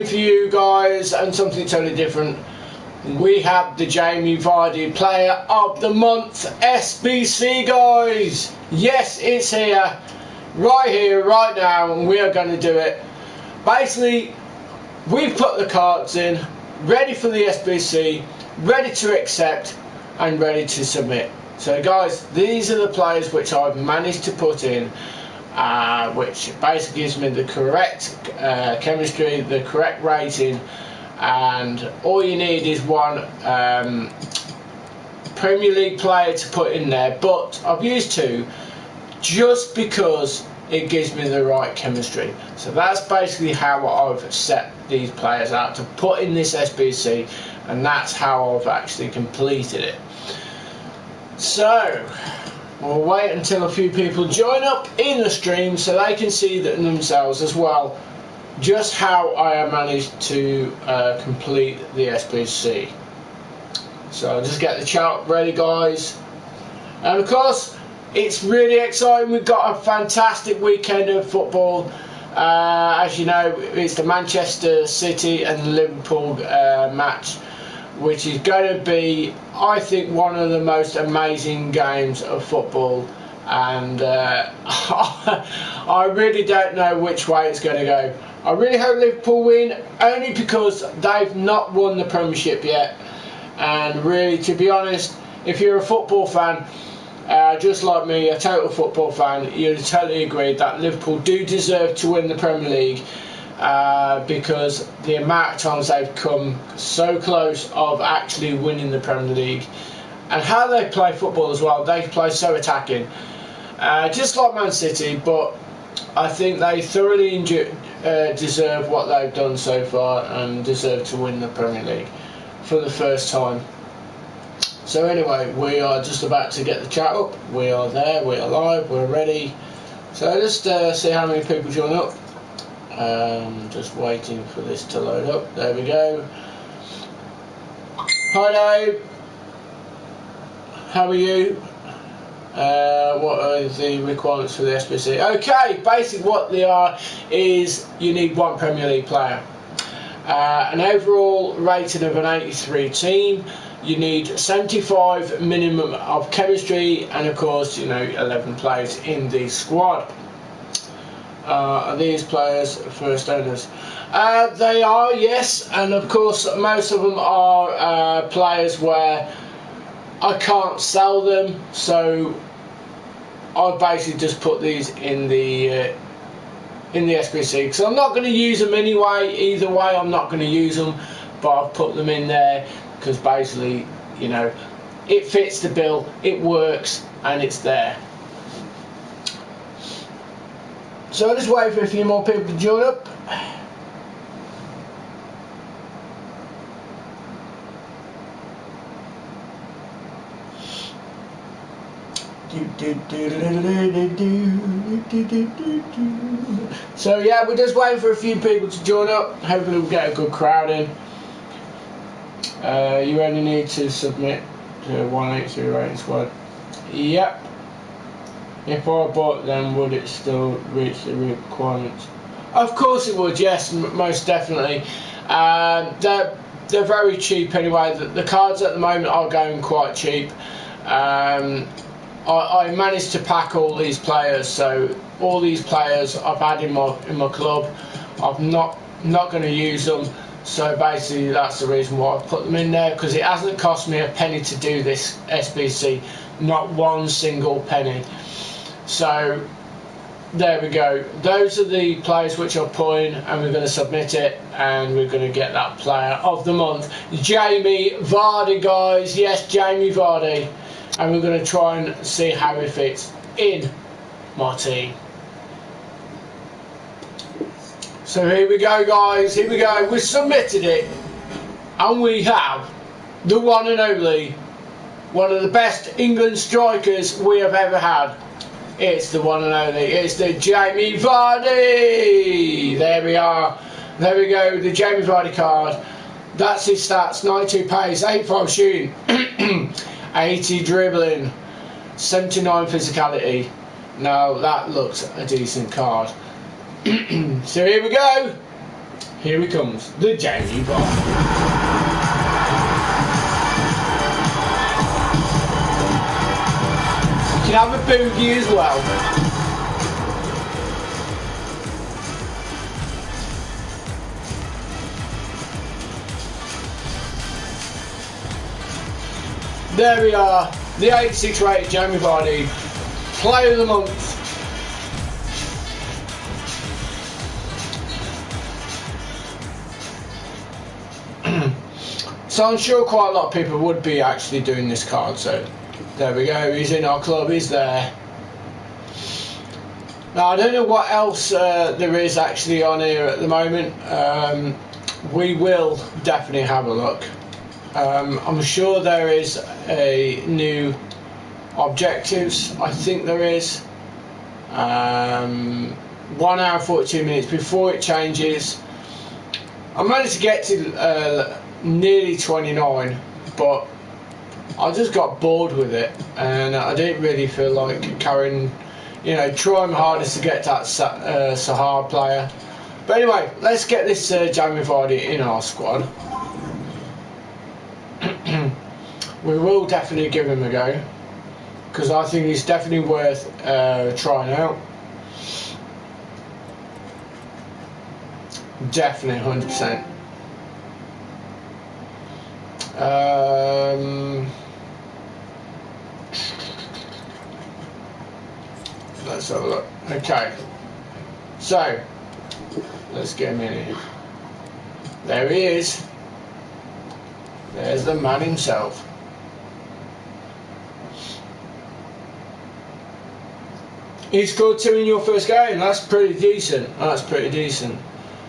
For you guys, and something totally different, we have the Jamie Vardy Player of the Month SBC, guys. Yes, it's here, right now, and we are going to do it. Basically, we've put the cards in, ready for the SBC, ready to accept and ready to submit. So guys, these are the players which I've managed to put in, which basically gives me the correct chemistry, the correct rating, and all you need is one Premier League player to put in there, but I've used two just because it gives me the right chemistry. So that's basically how I've set these players out to put in this SBC, and that's how I've actually completed it. So we'll wait until a few people join up in the stream so they can see that themselves as well just how I have managed to complete the SBC. So I'll just get the chat ready, guys, and of course it's really exciting. We've got a fantastic weekend of football. As you know, it's the Manchester City and Liverpool match, which is going to be, I think, one of the most amazing games of football, and I really don't know which way it's going to go. I really hope Liverpool win, only because they've not won the Premiership yet, and really, to be honest, if you're a football fan, just like me, a total football fan, you'd totally agree that Liverpool do deserve to win the Premier League. Because the amount of times they've come so close of actually winning the Premier League, and how they play football as well, they play so attacking, just like Man City, but I think they thoroughly deserve what they've done so far and deserve to win the Premier League for the first time. So anyway, we are just about to get the chat up. We are there, we are live, we're ready. So just see how many people join up. Just waiting for this to load up. There we go. Hi Dave, how are you? What are the requirements for the SBC? Okay, basically what they are is you need one Premier League player, an overall rating of an 83 team, you need 75 minimum of chemistry, and of course, you know, 11 players in the squad. Are these players first owners? They are, yes, and of course most of them are players where I can't sell them, so I basically just put these in the SBC, because I'm not going to use them anyway. Either way, I'm not going to use them, but I've put them in there because basically, you know, it fits the bill, it works, and it's there. So I'll just wait for a few more people to join up. So yeah, we're just waiting for a few people to join up. Hopefully we'll get a good crowd in. You only need to submit to 183 rating squad. Yep. If I bought them, would it still reach the requirements? Of course it would, yes, most definitely. They're very cheap anyway. The cards at the moment are going quite cheap. I managed to pack all these players, so all these players I've had in my club, I'm not going to use them. So basically that's the reason why I put them in there, because it hasn't cost me a penny to do this SBC, not one single penny. So there we go, those are the players which I'll put in, and we're going to submit it, and we're going to get that player of the month, Jamie Vardy, guys. Yes, Jamie Vardy, and we're going to try and see how he fits in my team. So here we go, guys, here we go. We submitted it, and we have the one and only, one of the best England strikers we have ever had. It's the one and only, it's the Jamie Vardy. There we are, there we go, the Jamie Vardy card. That's his stats: 92 pace, 85 shooting, 80 dribbling, 79 physicality. Now that looks a decent card. So here we go. Here he comes, the Jamie Vardy. You can have a boogie as well. There we are, the 86 rated Jamie Vardy, Player of the Month. So I'm sure quite a lot of people would be actually doing this card, so there we go, he's in our club, he's there. Now I don't know what else there is actually on here at the moment. We will definitely have a look. I'm sure there is a new objectives, I think there is. 1 hour 42 minutes before it changes. I managed to get to nearly 29, but I just got bored with it and I didn't really feel like carrying, trying hardest to get that Sahar player. But anyway, let's get this Jamie Vardy in our squad. We will definitely give him a go because I think he's definitely worth trying out. Definitely 100%. Let's have a look. Okay, so let's get him in here. There he is. There's the man himself. He scored 2 in your first game. That's pretty decent. That's pretty decent.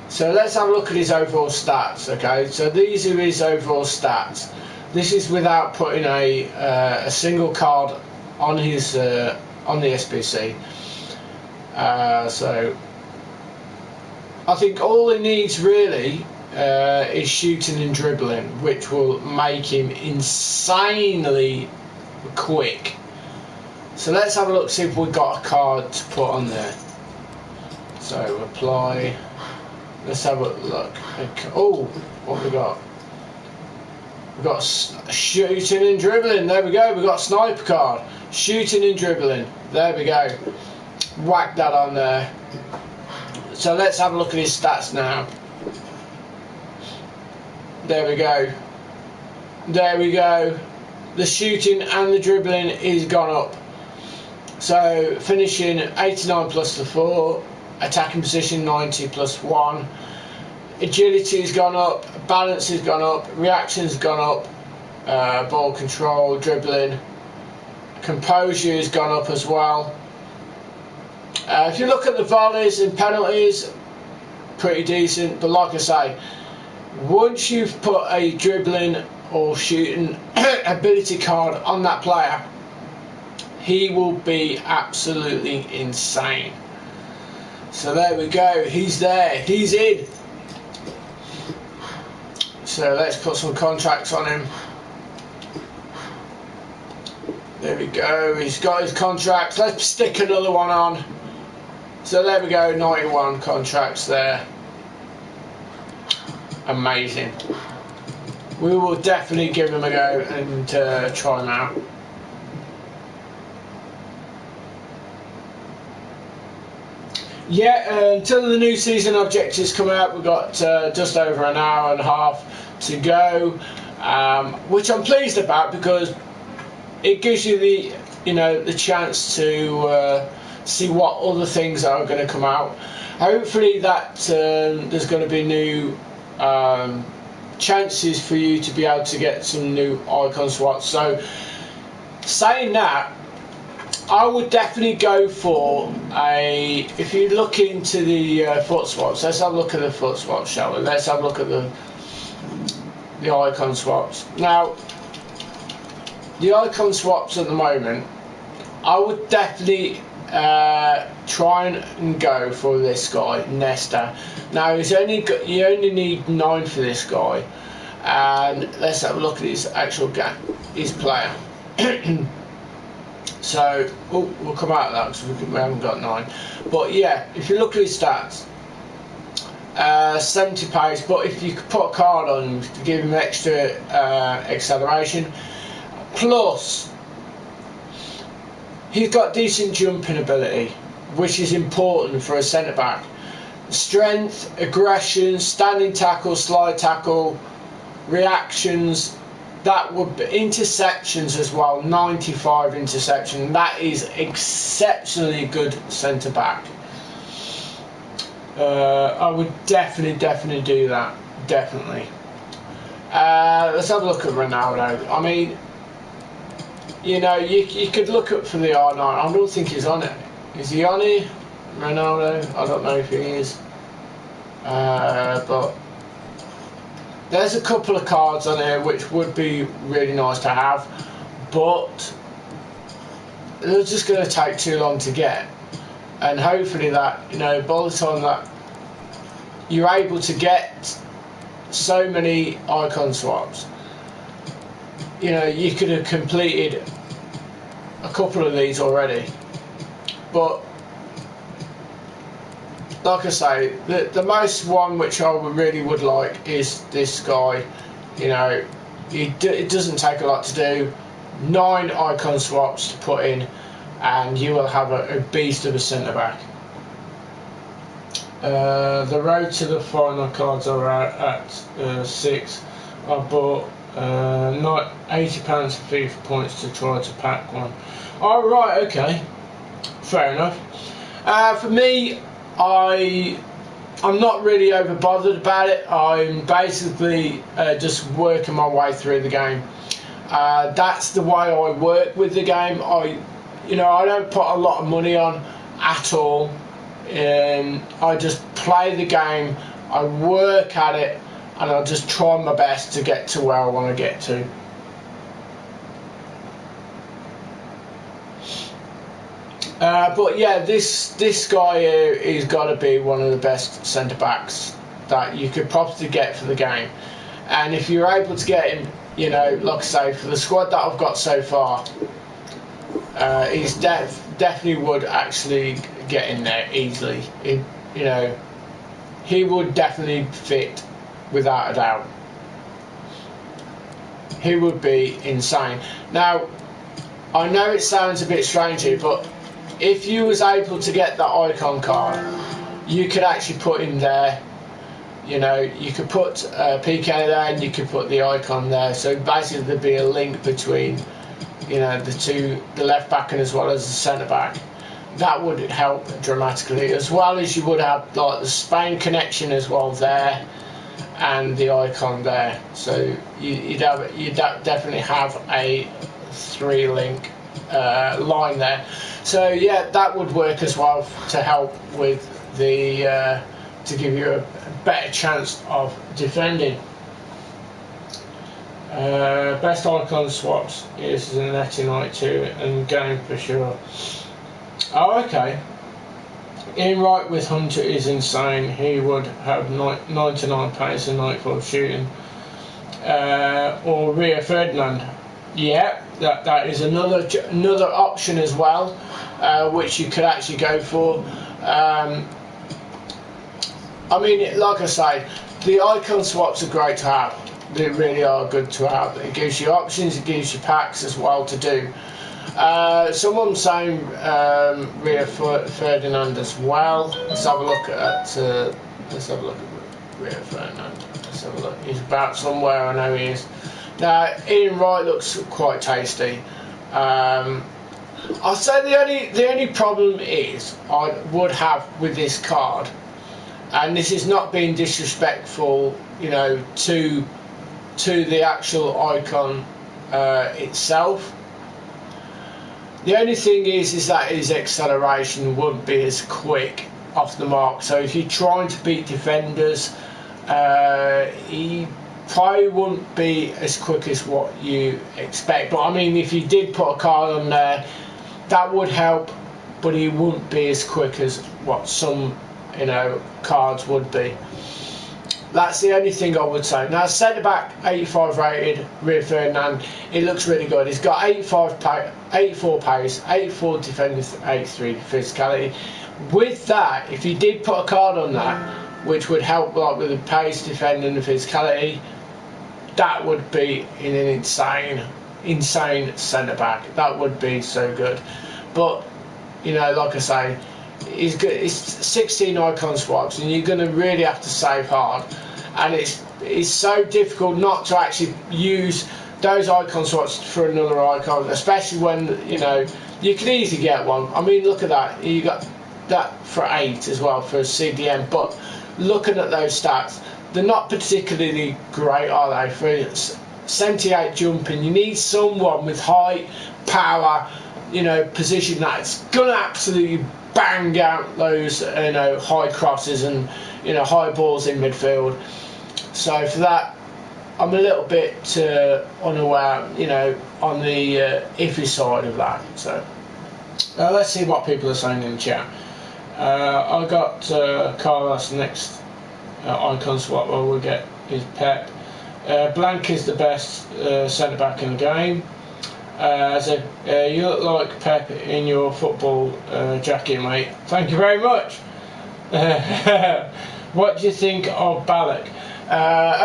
So let's have a look at his overall stats. Okay, so these are his overall stats. This is without putting a single card on his on the SBC. So I think all he needs really is shooting and dribbling, which will make him insanely quick. So let's have a look, see if we've got a card to put on there. So apply. Let's have a look. Okay. Oh, what have we got? We've got shooting and dribbling. There we go. We've got a sniper card. Shooting and dribbling. There we go. Whack that on there. So let's have a look at his stats now. There we go. There we go. The shooting and the dribbling is gone up. So finishing 89 plus the 4. Attacking position 90 plus 1. Agility has gone up. Balance has gone up. Reaction has gone up. Ball control, dribbling. Composure has gone up as well. If you look at the volleys and penalties, pretty decent. But like I say, once you've put a dribbling or shooting ability card on that player, he will be absolutely insane. So there we go, he's there, he's in. So let's put some contracts on him. There we go, he's got his contracts. Let's stick another one on. So there we go, 91 contracts there. Amazing. We will definitely give him a go and try him out. Yeah, until the new season objectives come out, we've got just over an hour and a half to go, which I'm pleased about because it gives you the chance to see what other things are going to come out. Hopefully that there's going to be new chances for you to be able to get some new icon swaps. So saying that, I would definitely go for if you look into the foot swaps, let's have a look at the foot swaps, shall we? Let's have a look at the icon swaps. Now, the icon swaps at the moment, I would definitely try and go for this guy, Nesta. Now, you only need 9 for this guy, and let's have a look at his actual his player. So, we'll come out of that because we haven't got 9. But yeah, if you look at his stats, 70 pace, but if you could put a card on to give him extra acceleration, plus he's got decent jumping ability, which is important for a centre back. Strength, aggression, standing tackle, slide tackle, reactions, that would be interceptions as well. 95 interception, that is exceptionally good centre back. I would definitely do that. Definitely. Let's have a look at Ronaldo. I mean, you know, you could look up for the R9. I don't think he's on it. Is he on it? Ronaldo? I don't know if he is. But there's a couple of cards on here which would be really nice to have, but they're just going to take too long to get. And hopefully that, you know, by the time that you're able to get so many icon swaps, you know, you could have completed a couple of these already. But like I say, the most one which I really would like is this guy. You know, it doesn't take a lot to do. 9 icon swaps to put in, and you will have a beast of a centre back. The road to the final cards are at 6. I bought not £80 for FIFA points to try to pack one. Oh right, okay, fair enough. For me, I'm not really over bothered about it. I'm basically just working my way through the game. That's the way I work with the game. I don't put a lot of money on at all. I just play the game, I work at it, and I just try my best to get to where I want to get to. But yeah, this guy here, he's got to be one of the best centre backs that you could probably get for the game. And if you're able to get him, you know, like I say, for the squad that I've got so far, he's definitely would actually get in there easily. He would definitely fit without a doubt. He would be insane. Now, I know it sounds a bit strange here, but if you was able to get that icon card, you could actually put him there. You know, you could put PK there and you could put the icon there. So basically there'd be a link between, you know, the left back and as well as the centre back. That would help dramatically, as well as you would have like the Spain connection as well there, and the icon there. So you'd definitely have a 3-link line there. So yeah, that would work as well to help with the to give you a better chance of defending. Best icon swaps is the Netty 92 and game for sure. Oh, okay. Ian Wright with Hunter is insane. He would have 99 pace and 94 shooting. Or Rio Ferdinand. Yeah, that is another option as well, which you could actually go for. I mean, like I say, the icon swaps are great to have. They really are good to have. It gives you options, it gives you packs as well to do. Someone saying Rio Ferdinand as well. Let's have a look at Rio Ferdinand. Let's have a look. He's about somewhere, I know he is. Now, Ian Wright looks quite tasty. I'll say the only problem is I would have with this card, and this is not being disrespectful, you know, to the actual icon itself. The only thing is that his acceleration wouldn't be as quick off the mark. So if you're trying to beat defenders, he probably wouldn't be as quick as what you expect. But I mean, if you did put a card on there, that would help, but he wouldn't be as quick as what some, you know, cards would be. That's the only thing I would say. Now, centre back, 85 rated, Rio Ferdinand. It looks really good. He's got 84 pace, 84 defending, 83 physicality. With that, if you did put a card on that, which would help like with the pace, defending, and physicality. That would be an insane centre back. That would be so good. But you know, like I say, he's good. It's 16 icon swaps, and you're going to really have to save hard. And it's so difficult not to actually use those icon swaps for another icon, especially when you know you can easily get one. I mean, look at that. You got that for 8 as well for a CDM. But looking at those stats, they're not particularly great, are they? For 78 jumping, you need someone with high power, you know, position that's gonna absolutely bang out those, you know, high crosses and, you know, high balls in midfield. So for that, I'm a little bit unaware, you know, on the iffy side of that. So let's see what people are saying in the chat. I got Carlos next icon swap where we'll get is Pep. Blank is the best centre back in the game. You look like Pep in your football jacket, mate. Thank you very much. What do you think of Ballack?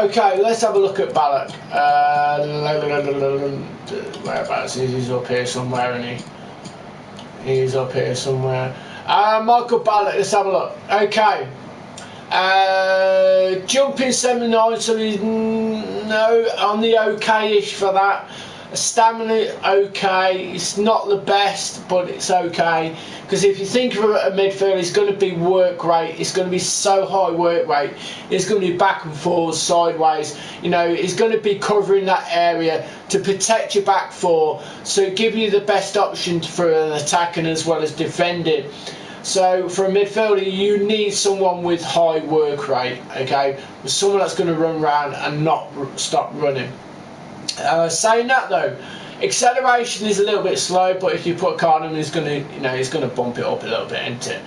Okay, let's have a look at Ballack. Whereabouts? He's up here somewhere, isn't he? He's up here somewhere. Michael Ballack, let's have a look. Okay. Jumping 79, so he's no on the okay-ish for that. Stamina okay, it's not the best, but it's okay. Because if you think of a midfield, it's going to be work rate. It's going to be so high work rate. It's going to be back and forth, sideways. You know, it's going to be covering that area to protect your back four, so give you the best option for an attacking as well as defending. So for a midfielder, you need someone with high work rate, okay? Someone that's going to run around and not stop running. Saying that though, acceleration is a little bit slow, but if you put a card on, he's going to, you know, he's going to bump it up a little bit, isn't it?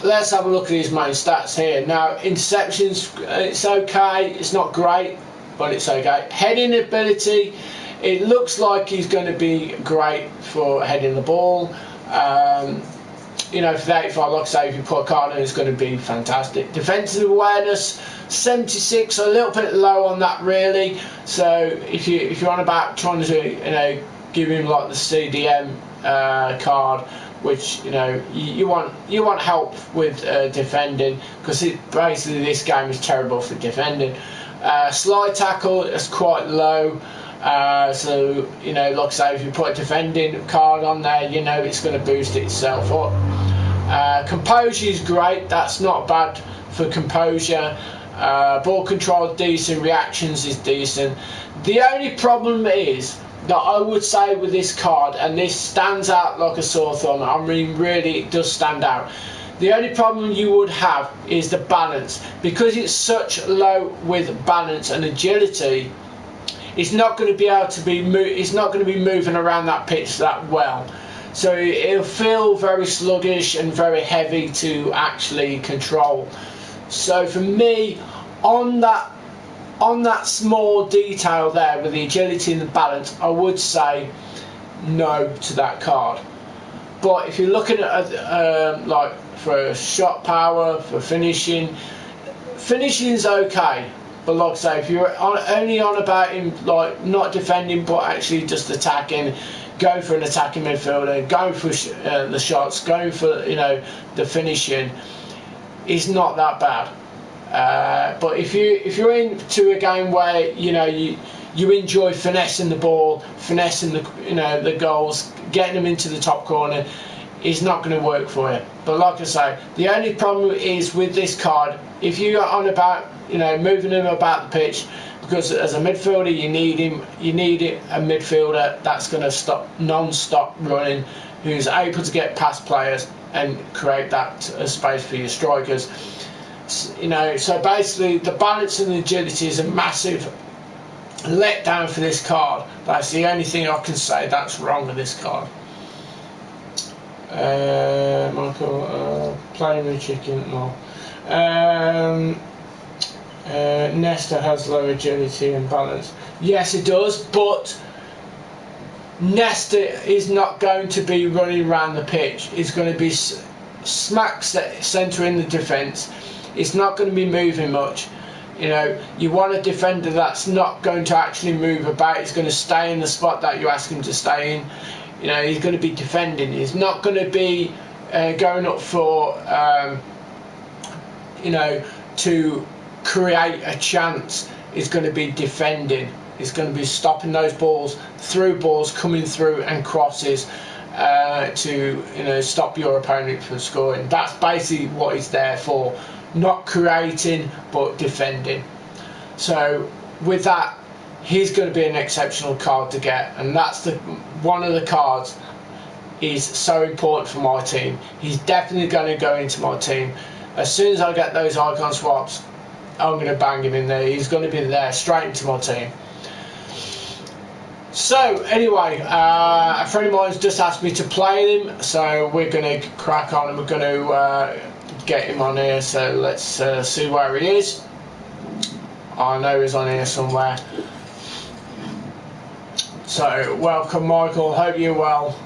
Let's have a look at his main stats here. Now, interceptions, it's okay. It's not great, but it's okay. Heading ability, it looks like he's going to be great for heading the ball. You know, for the 85, like I say, if you put a card on, it's going to be fantastic. Defensive awareness, 76, a little bit low on that really. So if you're on about trying to, you know, give him like the CDM card, which, you know, you want help with defending, because basically this game is terrible for defending. Slide tackle is quite low. So, you know, like I say, if you put a defending card on there, you know it's going to boost itself up. Composure is great, that's not bad for composure. Ball control decent, reactions is decent. The only problem is that I would say with this card, and this stands out like a sore thumb, I mean really it does stand out. The only problem you would have is the balance, because it's such low with balance and agility. It's not going to be able to be it's not going to be moving around that pitch that well, so it'll feel very sluggish and very heavy to actually control. So for me, on that small detail there with the agility and the balance, I would say no to that card. But if you're looking at like for shot power, for finishing's okay. But like I say, if you're only on about him like not defending but actually just attacking, going for an attacking midfielder, going for the shots, going for, you know, the finishing, is not that bad. But if you're into a game where, you know, you enjoy finessing the ball, finessing the, you know, the goals, getting them into the top corner, is not going to work for you. But like I say, the only problem is with this card, if you are on about, you know, moving him about the pitch, because as a midfielder you need a midfielder that's going to stop non-stop running, who's able to get past players and create that space for your strikers. You know, so basically the balance and the agility is a massive letdown for this card. That's the only thing I can say that's wrong with this card. Michael, playing with chicken, no. Nesta has low agility and balance. Yes, it does, but Nesta is not going to be running around the pitch. It's going to be smack centre in the defence, it's not going to be moving much. You know, you want a defender that's not going to actually move about. He's going to stay in the spot that you ask him to stay in. You know, he's going to be defending. He's not going to be going up for, you know, to create a chance. He's going to be defending. He's going to be stopping those balls, through balls coming through and crosses to, you know, stop your opponent from scoring. That's basically what he's there for. Not creating, but defending. So with that, he's going to be an exceptional card to get, and that's one of the cards is so important for my team. He's definitely going to go into my team. As soon as I get those icon swaps, I'm going to bang him in there. He's going to be there straight into my team. So anyway, a friend of mine's just asked me to play him, so we're going to crack on and we're going to get him on here. So let's see where he is. I know he's on here somewhere. So welcome, Michael, hope you're well.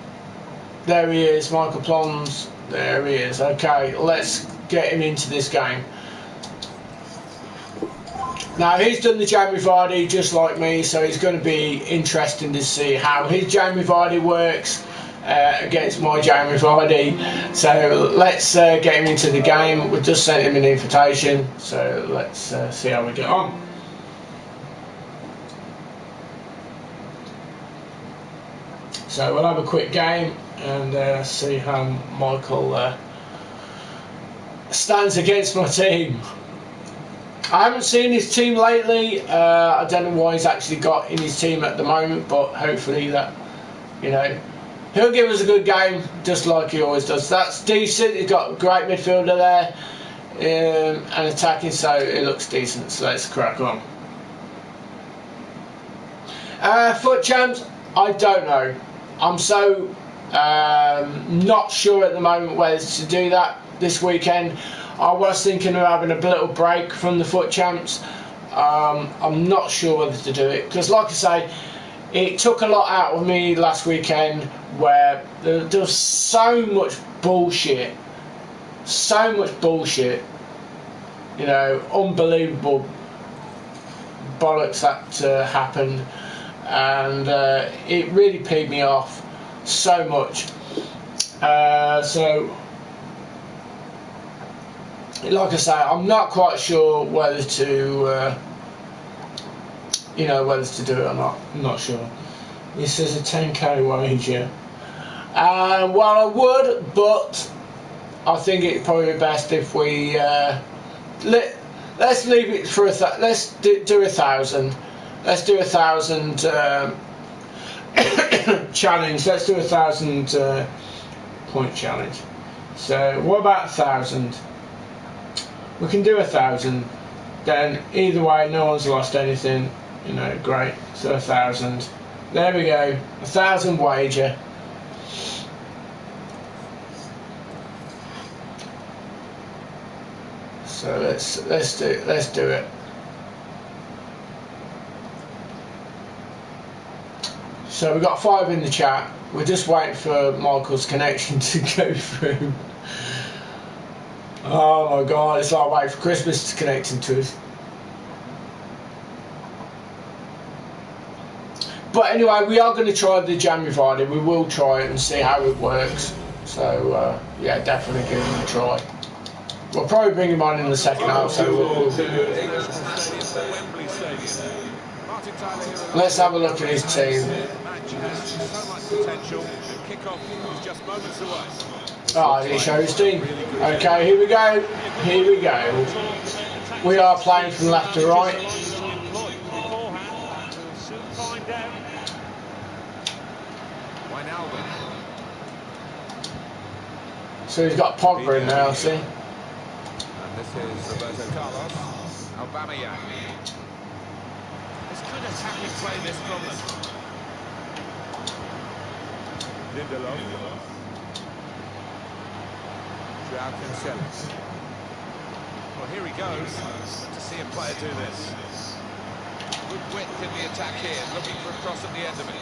There he is, Michael Plums. There he is. Okay, let's get him into this game. Now he's done the Jamie Vardy just like me, so it's going to be interesting to see how his Jamie Vardy works against my Jamie Vardy. So let's get him into the game. We've just sent him an invitation, so let's see how we get on. So we'll have a quick game and see how Michael stands against my team. I haven't seen his team lately. I don't know why he's actually got in his team at the moment, but hopefully that, you know, he'll give us a good game just like he always does. That's decent. He's got a great midfielder there and attacking, so it looks decent. So let's crack on. Foot champs, I don't know. I'm so not sure at the moment whether to do that this weekend. I was thinking of having a little break from the foot champs. I'm not sure whether to do it because, like I say, it took a lot out of me last weekend where there was so much bullshit, you know, unbelievable bollocks that happened, and it really peed me off so much. So like I say, I'm not quite sure whether to, you know, whether to do it or not. I'm not sure. This is a 10k wager. Well, I would, but I think it'd probably be best if we let's leave it for let's do 1,000. Let's do 1,000 challenge. Let's do 1,000 point challenge. So what about 1,000? We can do 1,000. Then either way, no one's lost anything. You know, great. So 1,000. There we go. 1,000 wager. So let's do it. So we've got 5 in the chat. We're just waiting for Michael's connection to go through. Oh my god, it's like waiting for Christmas to connect into us. But anyway, we are going to try the Jamie Vardy. We will try it and see how it works. So yeah, definitely give him a try. We'll probably bring him on in the second half. So let's have a look at his team. Oh, did he show his team? Okay, here we go. Here we go. We are playing from left to right. So he's got Potm in now, see? And this is Roberto Carlos. Aubameyang. This could attacking play this from them. Lindelof. Well, here he goes. To see a player do this. Good width in the attack here, looking for a cross at the end of it.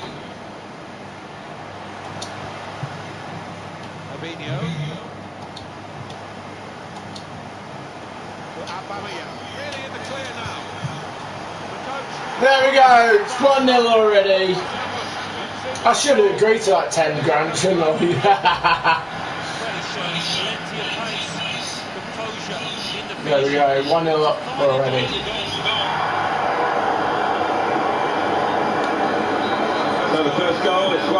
Fabinho. Aubameyang really in the clear now. The coach. There we go. It's 1-0 already. I should have agreed to that 10 grand, shouldn't I? Plenty of pace, composure in the There we go. 1-0 up already. So the first goal is 1-0.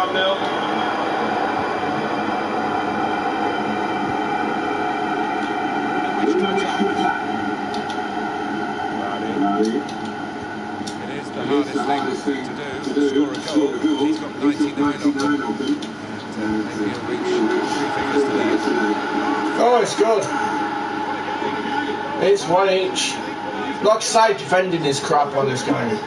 It is the hardest thing to do, score a goal. He's got 99 of them. And maybe he'll reach 3 figures today. Oh, it's good. It's one each. Like I say, defending is crap on this game.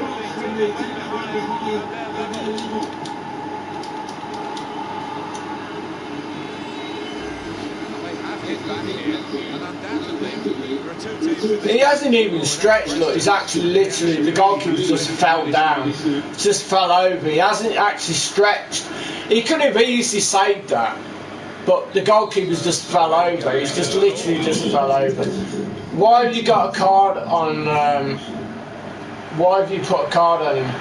He hasn't even stretched, look, he's actually literally, the goalkeeper just fell down, just fell over, he hasn't actually stretched. He could have easily saved that, but the goalkeeper's just fell over, he's just literally just fell over. Why have you got a card on, why have you put a card on him?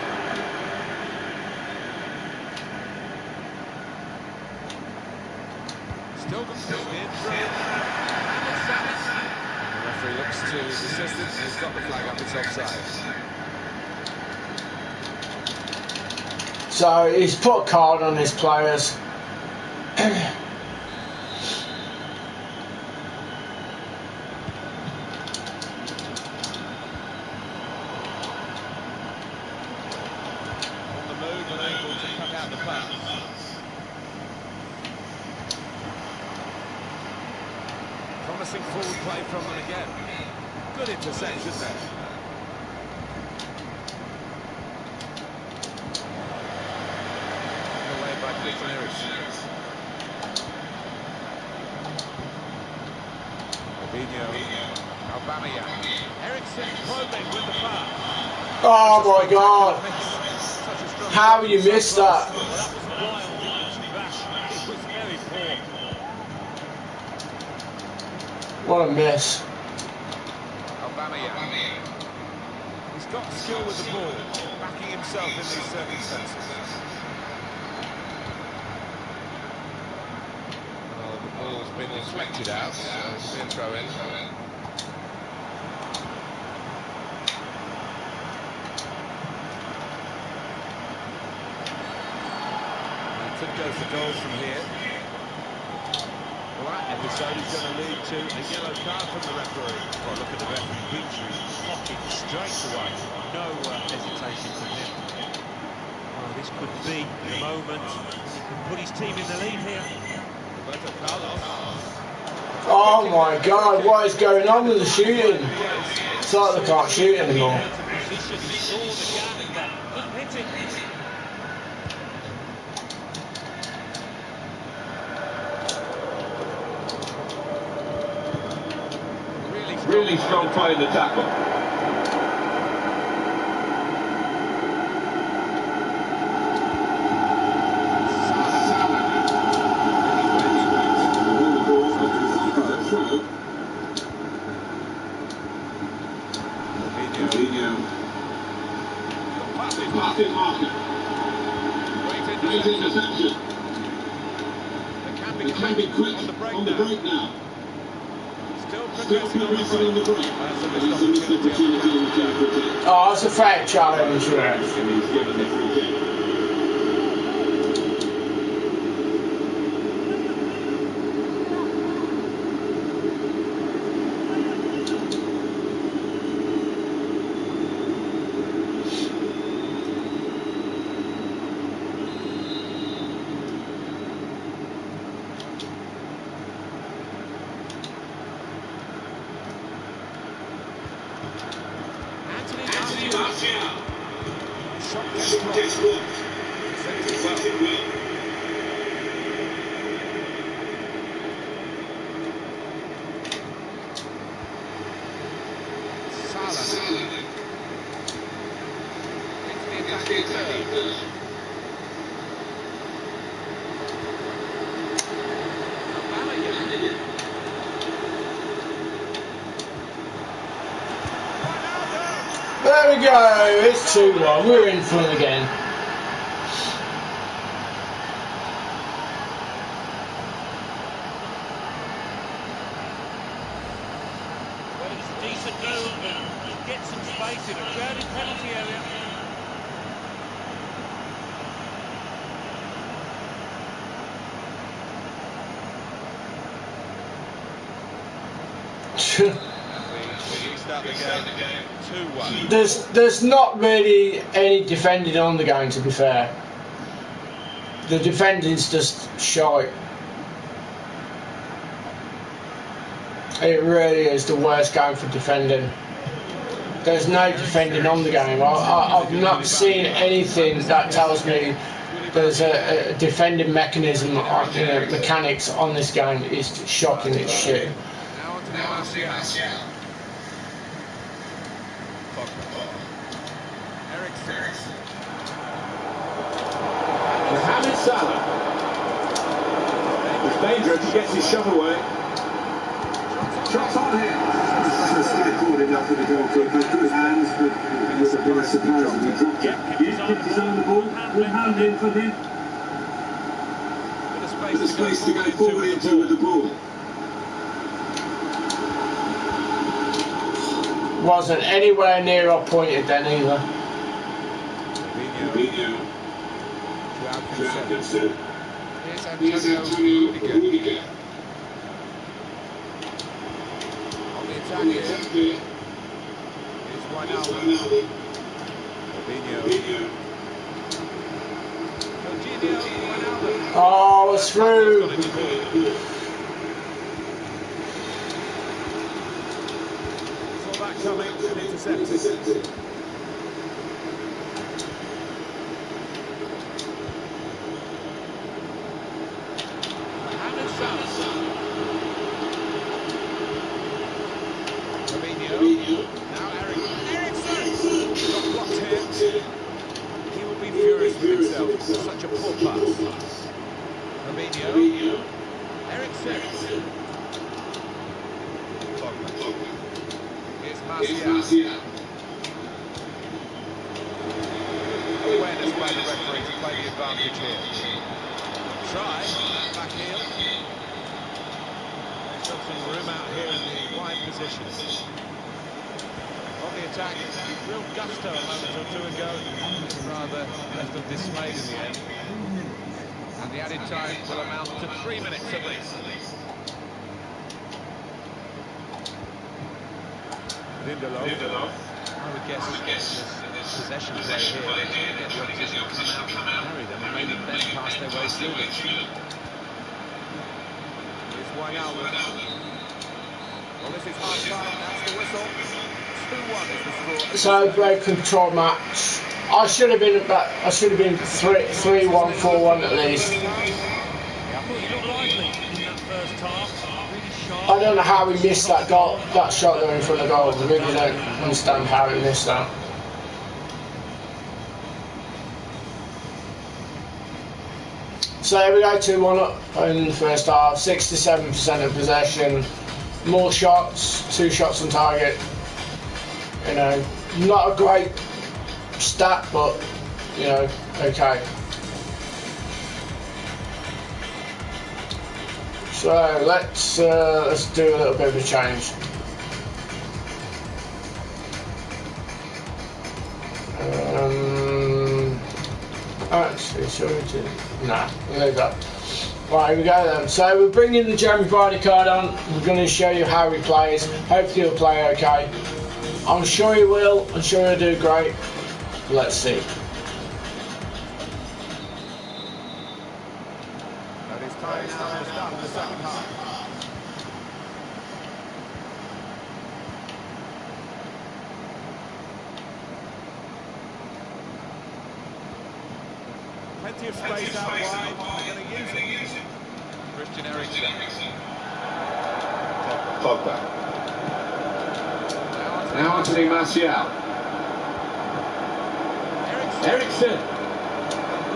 Still the referee looks to his assistant and he's got the flag up, it's offside. So he's put a card on his players. On the move and able to cut out the pass. Promising forward play from them again. Good interception there. Away by Potm. Aubameyang. Ericsson probing with the pass. Oh my God! How you missed that? Well, that was wild. It was very poor. What a miss. Aubameyang. He's got skill with the ball, backing himself in these circumstances. Well, the ball's been deflected out, so it'll be a throw-in. Could go for goals from here. Well, that episode is going to lead to a yellow card from the referee. Well, look at the referee reach for his pocket straight away. No hesitation from him. Well, this could be the moment he can put his team in the lead here. Roberto Carlos. Oh my God, what is going on with the shooting? It's like they can't shoot anymore. Position, he saw the gap, but couldn't hit it. Really strong play in the tackle. Great interception. They can be quick on the break now. Still progressing on the break. That's a missed opportunity. Oh, it's a fair challenge, yeah. There we go. It's 2-1. We're in front again. Well, it's a decent move and get some space in a crowded penalty area. There's not really any defending on the game, to be fair. The defending's just shite. It really is the worst game for defending. There's no defending on the game. I've not seen anything that tells me there's a defending mechanism, mechanics on this game. It's shocking, it's shit. Mohamed Salah. It's dangerous, he gets his shot away. Shots on here. Just straightforward enough with the goalkeeper. Good hands, but it was a bit surprise that he dropped it. He's kept his own the ball. Good hand in for him. Bit of space to go forward into with the ball. Wasn't anywhere near I pointed then either. Fabinho. Here's Antonio Rudiger. On the attack here. Here's Wijnaldum. Fabinho. Oh, it's through. Saw that coming and intercepted. Such a poor pass. Fabinho. Eriksen. Potm. Here's Martial. Awareness by the referee to play the advantage here. Try that back heel. There's some room out here in the wide position. On the attack, real gusto a moment or two ago, rather left them dismayed in the end. And the added time will amount to 3 minutes at least. Lindelof. I would guess this possession play here, get the opposition to come out and carry them and maybe then pass their way through it. Here's Wijnaldum. Well, this is half-time, that's the whistle. 2-1 is the score. So great control match. I should have been 3-1, 4-1 at least. I don't know how he missed that goal, that shot there in front of the goal. I really don't understand how he missed that. So here we go, 2-1 up in the first half. 67% of possession, more shots, 2 shots on target. You know, not a great stat, but you know, okay. So let's do a little bit of a change. Actually, shall we do? Nah, we'll leave that. Right, here we go then. So we're bringing the Jeremy Vardy card on. We're going to show you how he plays. Hopefully he'll play okay. I'm sure he will. I'm sure he'll do great. Let's see. That is time now to start the second half. Plenty of space out wide. They're going to use it. Christian Eriksen. Potm. Now Anthony Martial. Eriksen.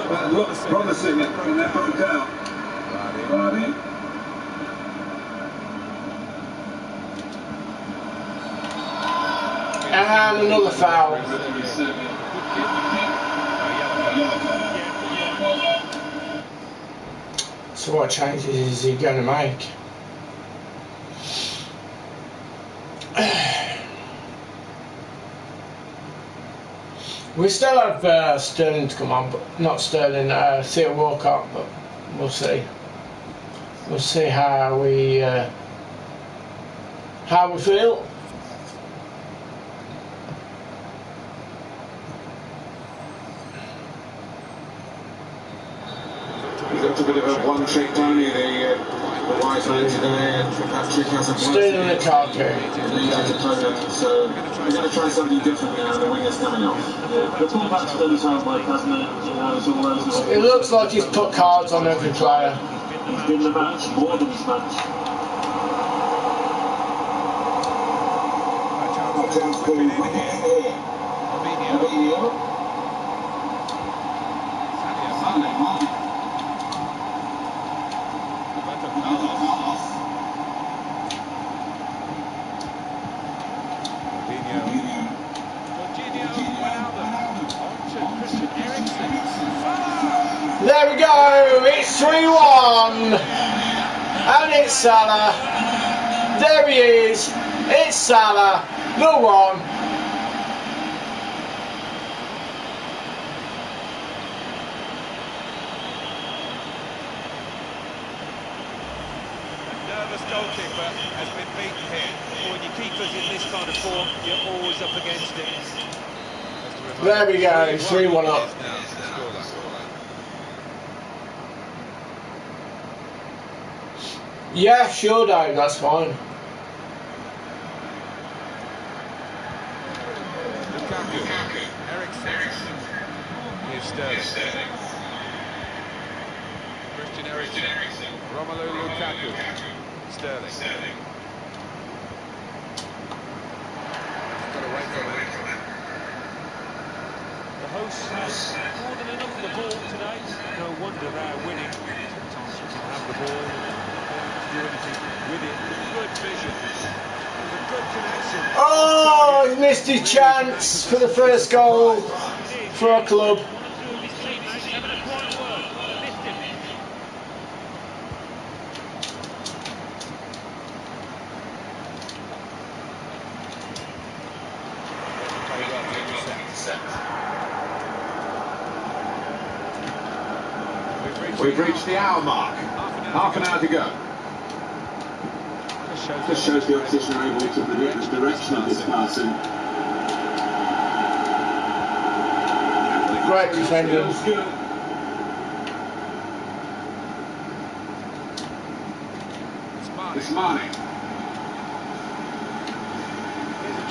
That looks promising when that broke out. Vardy. and another foul. So what changes is he going to make? We still have Sterling to come on, but not Sterling, Theo Walcott, but we'll see. We'll see how we feel. He's got a bit of a one-trick pony, the wise man today. Patrick hasn't worked Sterling and Lukaku. So we're going to try something different now. The wing is coming off. The fullback's done his homework, hasn't it? You know, it's all those. It looks like he's put cards on every player. He's been the match, more than his match. There we go, it's 3-1, and it's Salah. There he is, it's Salah, the one. Nervous goalkeeper has been beaten here. When your keeper's in this kind of form, you're always up against it. There we go, 3-1 up. Yeah, sure, Dave, that's fine. Lukaku. Eriksen. Here's Sterling. Christian Eriksen. Romelu Lukaku. Sterling. Got away from it. The hosts have more than enough of the ball today. No wonder they're winning. Sometimes you can have the ball and do anything with it. Good vision. A good connection. Oh, he missed his chance for the first goal for our club. One or two of his teammates having a quiet word. Missed him. We've reached the hour mark. Half an hour to go. Just shows the opposition are able to predict the direction of this passing. Great defending. It's Mane.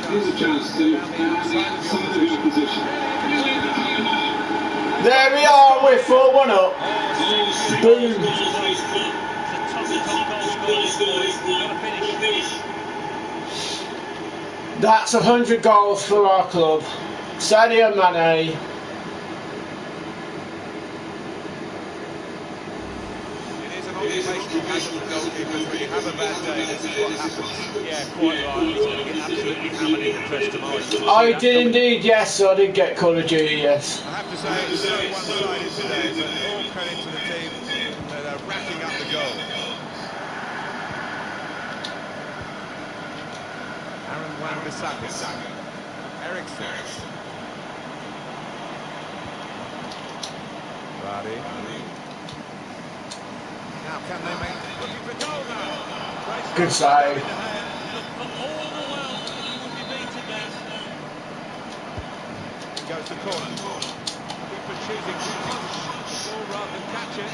Here's a chance to get outside of the opposition. There we are, we're 4-1 up. Boom. That's 100 goals for our club. Sadio Mane. It is an occupational hazard for goalkeepers. When you have a bad day, this is what happens. Yeah, quite right. He's going to get absolutely hammered in the press tomorrow. I did indeed, yes, I did get Call of Duty, yes. I have to say it's so one-sided today, but all credit to the team that are racking up the goal. Aaron Wan-Bissaka. Eriksen. Vardy. Now can they make looking for goal now? Good save. For all the world, he would be beaten there. Goes to corner. Keeper choosing to punch the ball rather than catch it.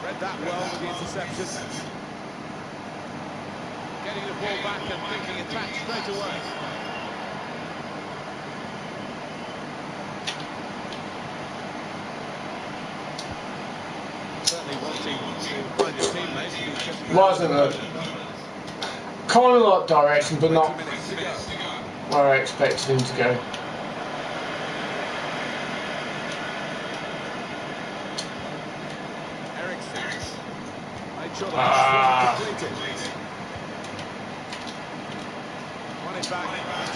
Read that well with the interception. Getting the ball back and thinking attack straight away. Certainly wanting to find his teammates. Wasn't it? Kind of like direction, but not 20 minutes to go. where I expected him to go. Eriksen. Made sure the Ah. pass was completed. Won it back.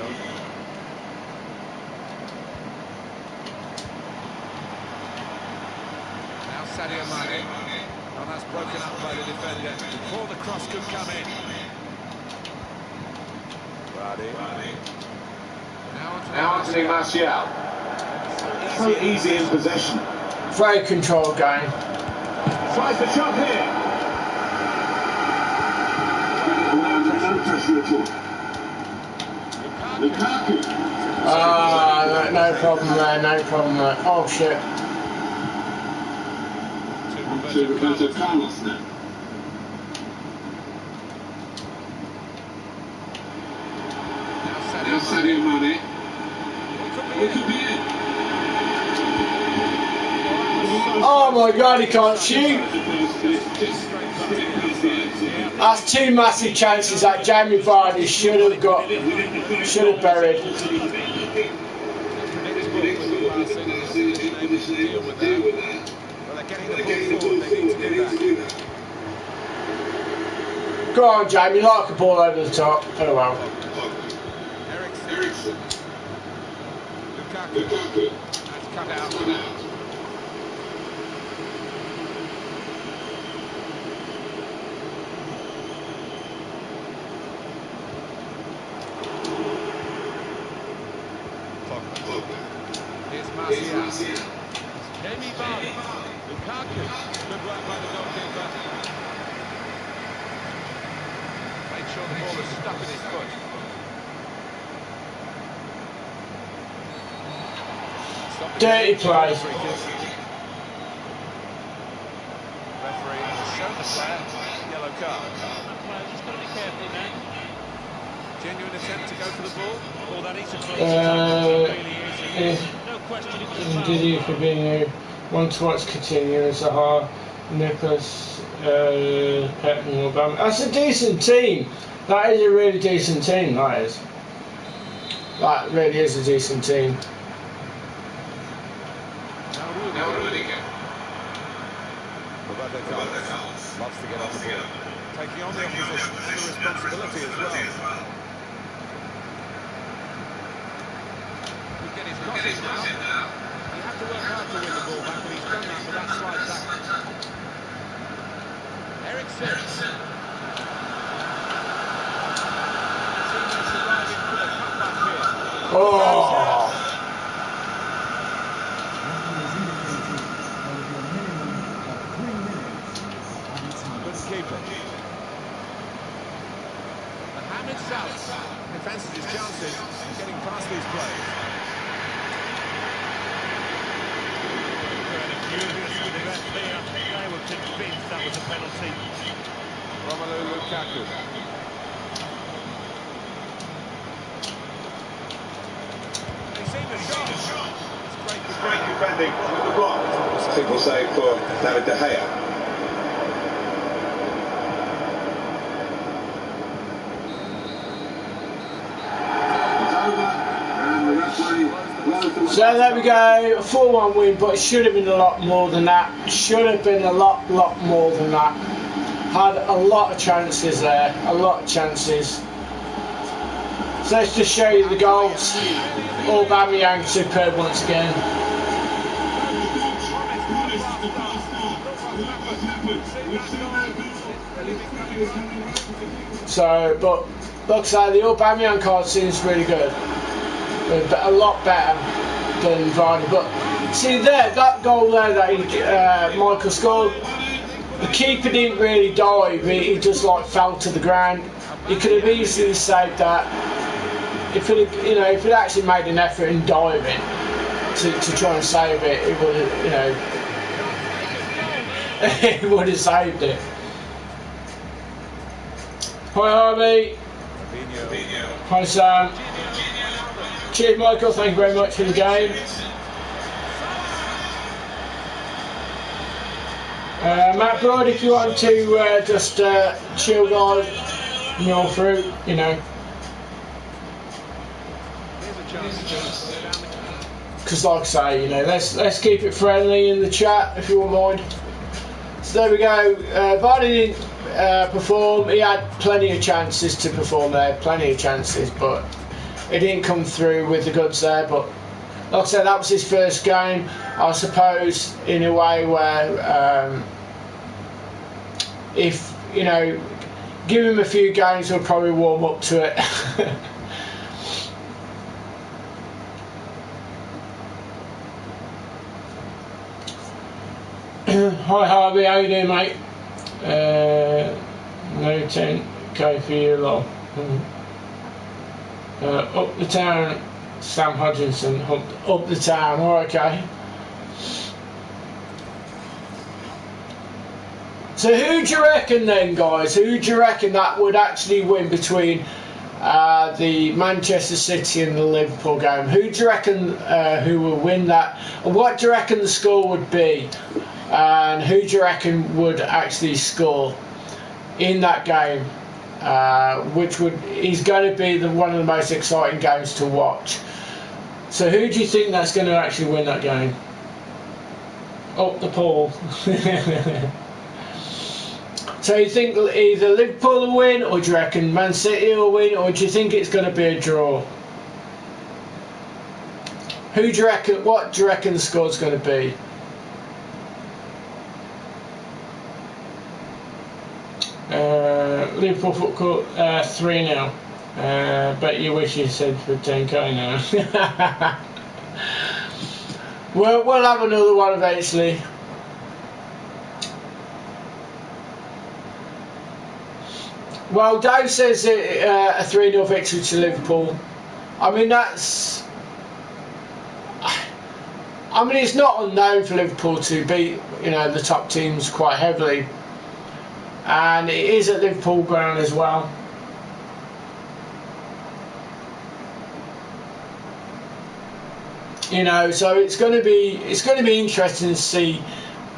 zone. Now Sadio Mane. Oh, that's broken up by the defender before the cross could come in. Vardy. Now Anthony Martial. So easy in possession. Very controlled game. Tries the shot here. No pressure at all. Lukaku. Ah, no problem there, no problem there. Oh shit. To Roberto Carlos now. Now Sadio Mane. It could be it. Oh my god, he can't shoot. That's two massive chances that Jamie Vardy should have buried. Go on, Jamie, like a ball over the top. Oh well. Lukaku. Cut out. Here's Martial. Jamie Vardy. Lukaku. Good work by the goalkeeper. Made sure the ball was stuck in his foot. Dirty play. Referee has shown the player yellow card. Just got to be careful now. Genuine attempt to go for the ball. Oh, that is a great attack. It really is. No question it was a foul. Did Fabinho, one towards Coutinho, Zaha, Nicholas, Potm, Obama. That's a decent team. That is a really decent team, that is. That really is a decent team. Roberto Carlos loves to get on the ball, taking on the opposition and the responsibility as well. He'll get his crosses now. You have to work hard to win the ball back, but he's done that with that slide tackle. Eriksen. Teammates arriving for the comeback here. Oh! Keeper. Mohamed Salah. He fancies his chances getting past these players. Furious with the ref there. They were convinced that was a penalty. Romelu Lukaku. They seem to shot. It's great defending with the block. Simple save for David De Gea. So there we go, a 4-1 win, but it should have been a lot more than that. Should have been a lot more than that. Had a lot of chances there, a lot of chances. So let's just show you the goals. Aubameyang superb once again. So, but like I say, the Aubameyang card seems really good. A lot better than Vardy, but see there, that goal there that Michael scored, the keeper didn't really dive, he just like fell to the ground. He could have easily saved that if it, you know, if it actually made an effort in diving to try and save it. It would have, you know, it would have saved it. Hi Harvey. Hi Sam. Cheers Michael, thank you very much for the game. Matt Broad, if you want to just chill guys, mull through, you know. Because like I say, you know, let's keep it friendly in the chat if you won't mind. So there we go. Vardy didn't perform. He had plenty of chances to perform there, plenty of chances, but He didn't come through with the goods there, but like I said, that was his first game. I suppose in a way where if, you know, give him a few games, he'll probably warm up to it. Hi Harvey, how you doing, mate? No 10k for you lot. Up the town, Sam Hodgkinson. Up the town. Oh, okay. So who do you reckon then, guys? Who do you reckon that would actually win between the Manchester City and the Liverpool game? Who do you reckon who will win that? And what do you reckon the score would be? And who do you reckon would actually score in that game? Which is going to be one of the most exciting games to watch. So who do you think that's going to actually win that game? Up the poll. So you think either Liverpool will win, or do you reckon Man City will win, or do you think it's going to be a draw? Who do you reckon? What do you reckon the score's going to be? Liverpool Football 3-0. Bet you wish you said for 10k now. Well, we'll have another one eventually. Well, Dave says a 3-0 victory to Liverpool. I mean, it's not unknown for Liverpool to beat, you know, the top teams quite heavily. And it is at Liverpool ground as well. You know, so it's going to be interesting to see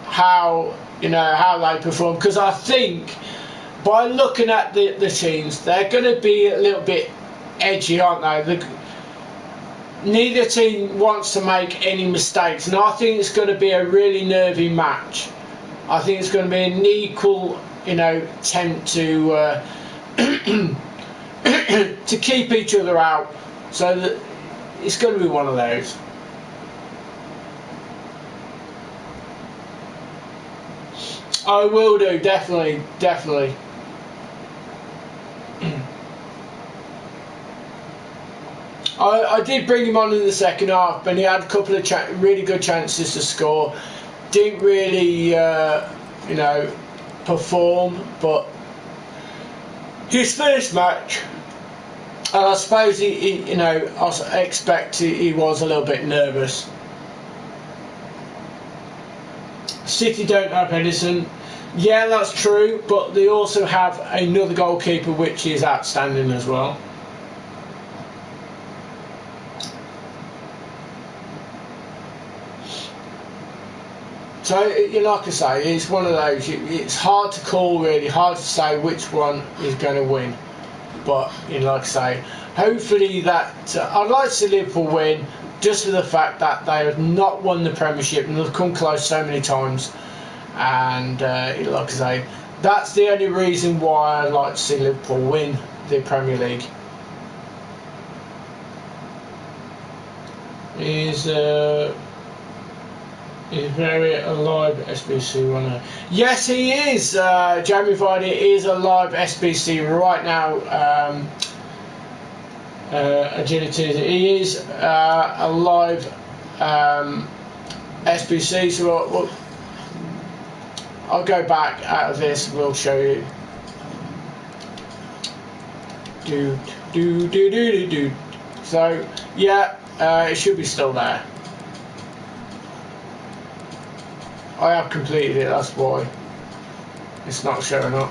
how they perform, because I think by looking at the teams, they're going to be a little bit edgy, aren't they? Neither team wants to make any mistakes, and I think it's going to be a really nervy match. I think it's going to be an equal, you know, attempt to to keep each other out. So that it's going to be one of those. I will do, definitely. I did bring him on in the second half, but he had a couple of really good chances to score. Didn't really, you know, perform, but his first match, and I suppose he you know, I expect he was a little bit nervous. City don't have Edison. Yeah, that's true, but they also have another goalkeeper which is outstanding as well. So, like I say, it's one of those, it's hard to call, really, hard to say which one is going to win. But, like I say, hopefully that, I'd like to see Liverpool win, just for the fact that they have not won the Premiership and they've come close so many times. And, like I say, that's the only reason why I'd like to see Liverpool win the Premier League. Is very alive SBC runner. Yes, he is. Jamie Vardy is a live SBC right now. Agility. He is a live SBC. So I'll go back out of this. We'll show you. Do. So yeah, it should be still there. I have completed it, that's why it's not showing up.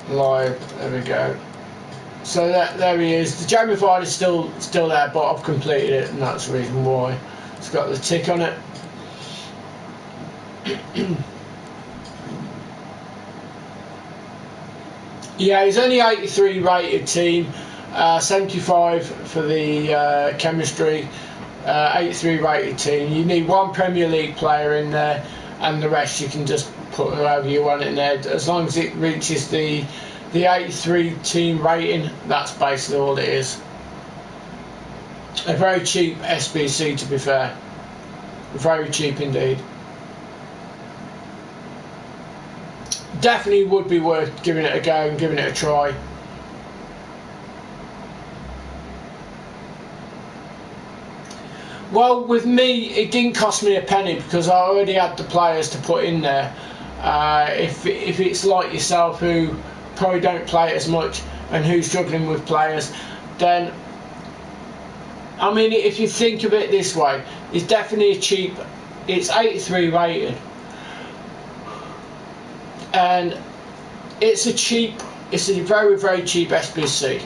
Live, there we go. So there he is. The Jamie Vardy is still there, but I've completed it, and that's the reason why. It's got the tick on it. Yeah, he's only 83 rated team, 75 for the chemistry. 83 rated team. You need one Premier League player in there, and the rest you can just put whoever you want in there, as long as it reaches the the 83 team rating. That's basically all it is. A very cheap SBC, to be fair. Very cheap indeed. Definitely would be worth giving it a go and giving it a try. Well, with me, it didn't cost me a penny because I already had the players to put in there. If it's like yourself who probably don't play as much and who's struggling with players, then I mean, if you think of it this way, it's definitely a cheap. It's 83 rated, and it's a very, very cheap SBC.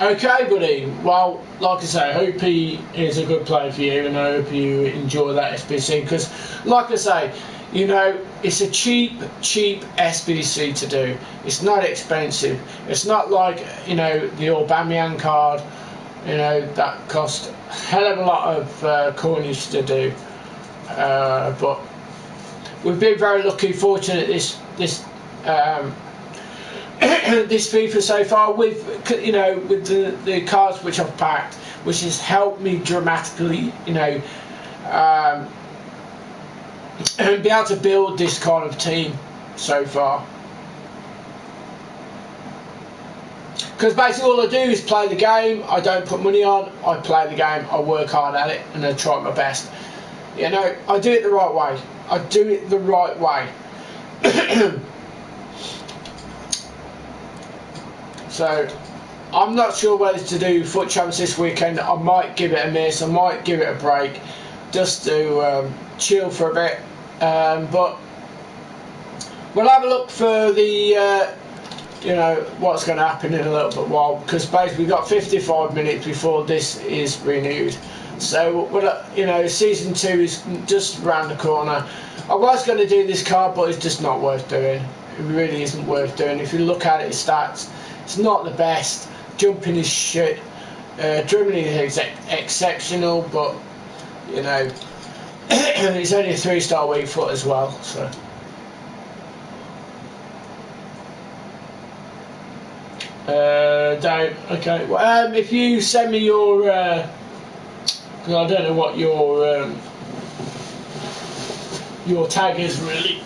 Okay, buddy. Well, like I say, I hope he is a good player for you, and I hope you enjoy that SBC. Because, like I say, you know, it's a cheap SBC to do. It's not expensive. It's not like, you know, the Aubameyang card, you know, that cost a hell of a lot of coinage to do. But we've been very lucky, fortunate this this FIFA so far with, you know, with the cards which I've packed, which has helped me dramatically, you know, and be able to build this kind of team so far. Because basically all I do is play the game. I don't put money on. I play the game. I work hard at it, and I try my best. You know, I do it the right way. I do it the right way. So, I'm not sure whether to do Foot Champs this weekend. I might give it a miss. I might give it a break, just to chill for a bit. But we'll have a look for the, you know, what's going to happen in a little bit while. Because basically we've got 55 minutes before this is renewed. So, you know, season 2 is just around the corner. I was going to do this card, but it's just not worth doing. It really isn't worth doing. If you look at its stats, it's not the best. Jumping is shit. Dribbling is exceptional, but, you know, it's only a 3-star weak foot as well. So. Don't. Okay. Well, if you send me your, because I don't know what your tag is really.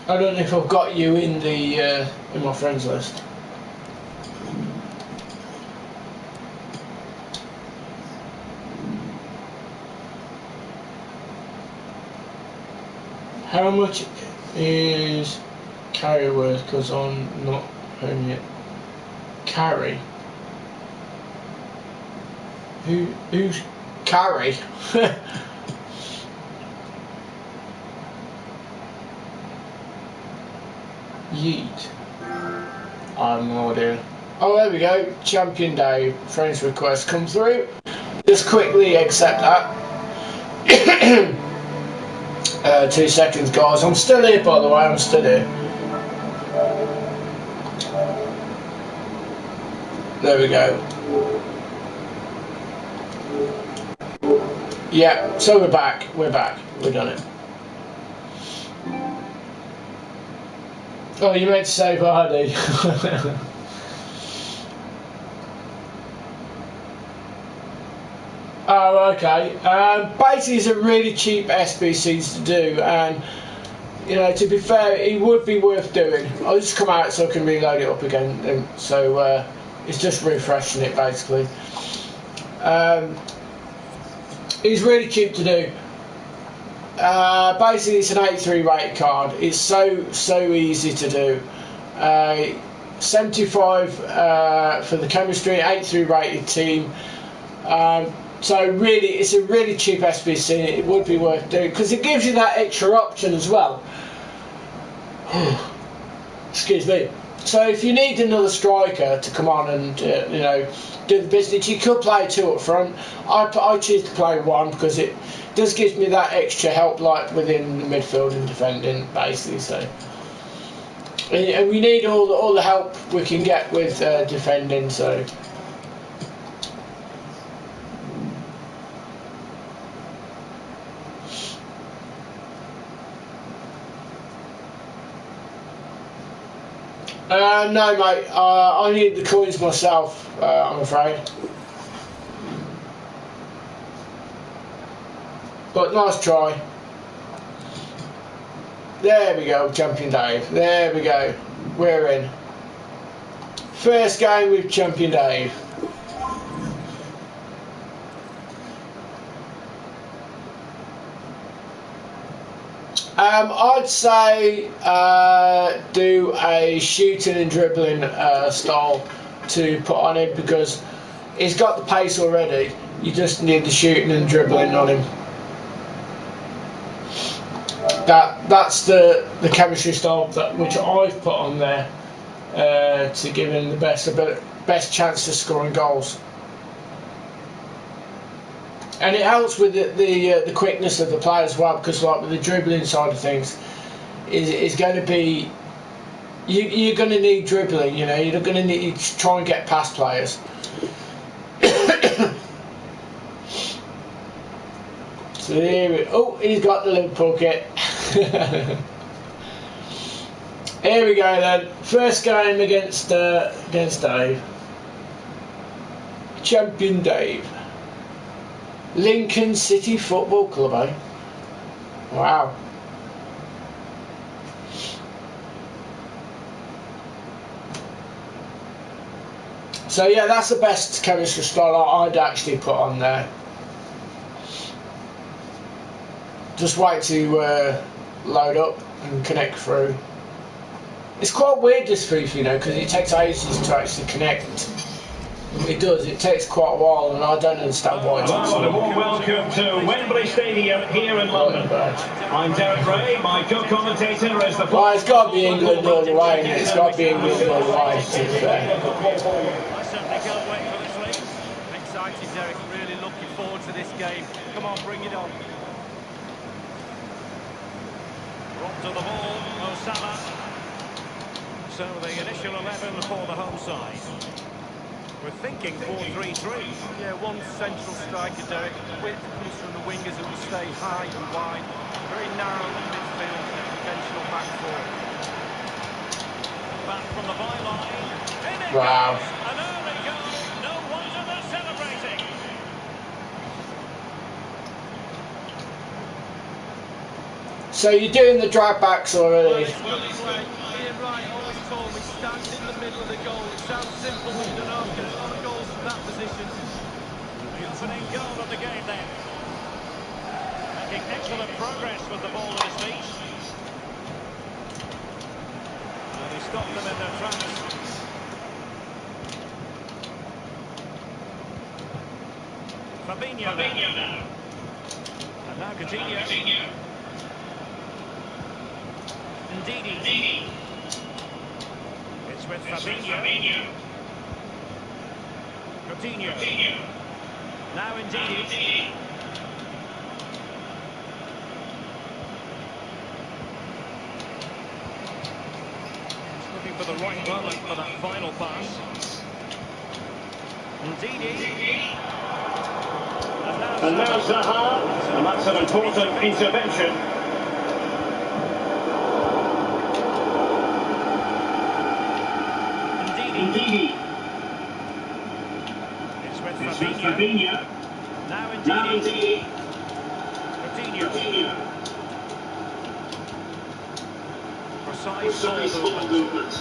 I don't know if I've got you in the in my friends list. How much is carry worth? Because I'm not home yet. Carry? Who's carry? Yeet. I have no idea. Oh, there we go. Champion Day. Friends request come through. Just quickly accept that. 2 seconds, guys. I'm still here, by the way. I'm still here. There we go. Yeah, so we're back. We're back. We've done it. Oh, you meant to say Vardy. Oh, okay. Basically, it's a really cheap SBCs to do, and you know, to be fair, it would be worth doing. I'll just come out so I can reload it up again, and so it's just refreshing it basically. It's really cheap to do. Basically, it's an 83 rated card. It's so easy to do. 75 for the chemistry, 83 rated team. So really, it's a really cheap SBC. It would be worth doing because it gives you that extra option as well. Excuse me. So if you need another striker to come on and you know, do the business, you could play 2 up front. I choose to play 1 because it does give me that extra help, like within the midfield and defending, basically. So, and we need all the help we can get with defending. So, No, mate. I need the coins myself. I'm afraid. But nice try. There we go, Champion Dave. There we go. We're in. First game with Champion Dave. I'd say do a shooting and dribbling style to put on him, because he's got the pace already. You just need the shooting and dribbling on him. That's the chemistry style which I've put on there to give him the best chance of scoring goals. And it helps with the quickness of the play as well, because like with the dribbling side of things, is going to be you're going to need dribbling. You know, you're going to need to try and get past players. So here he's got the Liverpool kit. Here we go then. First game against Dave. Champion Dave. Lincoln City Football Club, eh? Wow. So yeah, that's the best chemistry style I'd actually put on there. Just wait to load up and connect through. It's quite weird, this FIFA, you know, because it takes ages to actually connect. It does, it takes quite a while, and I don't understand why it takes so long. A warm welcome to Wembley Stadium here in London. I'm Derek Ray, my co-commentator is the... Well, it's got to be England all the way, and it's got to be England all the way, to be fair. I certainly can't wait for this league. Excited, Derek, really looking forward to this game. Come on, bring it on. Rob to the ball, Mo Salah. So the initial 11 for the home side. We're thinking 4-3-3. Yeah, one central striker, Derek. Width comes from the wingers who will stay high and wide. Very narrow midfield and a conventional back four. Back from the byline. Wow. And there they go. No wonder they're celebrating. So you're doing the drag backs already? Well, Ian Wright always told me stand in the middle of the goal. It sounds simple, but you don't know, get a lot of goals from that position. The opening goal of the game then. Making excellent progress with the ball at his feet. And he stopped them in their tracks. Fabinho now. And now Coutinho. Ndidi. It's with Fabinho. Coutinho. Now Ndidi. Looking for the right moment for that final pass. Ndidi. And now Zaha, and that's an important intervention. Ndidi. It's with Fabinho. Now Ndidi. Coutinho. Precise ball movement.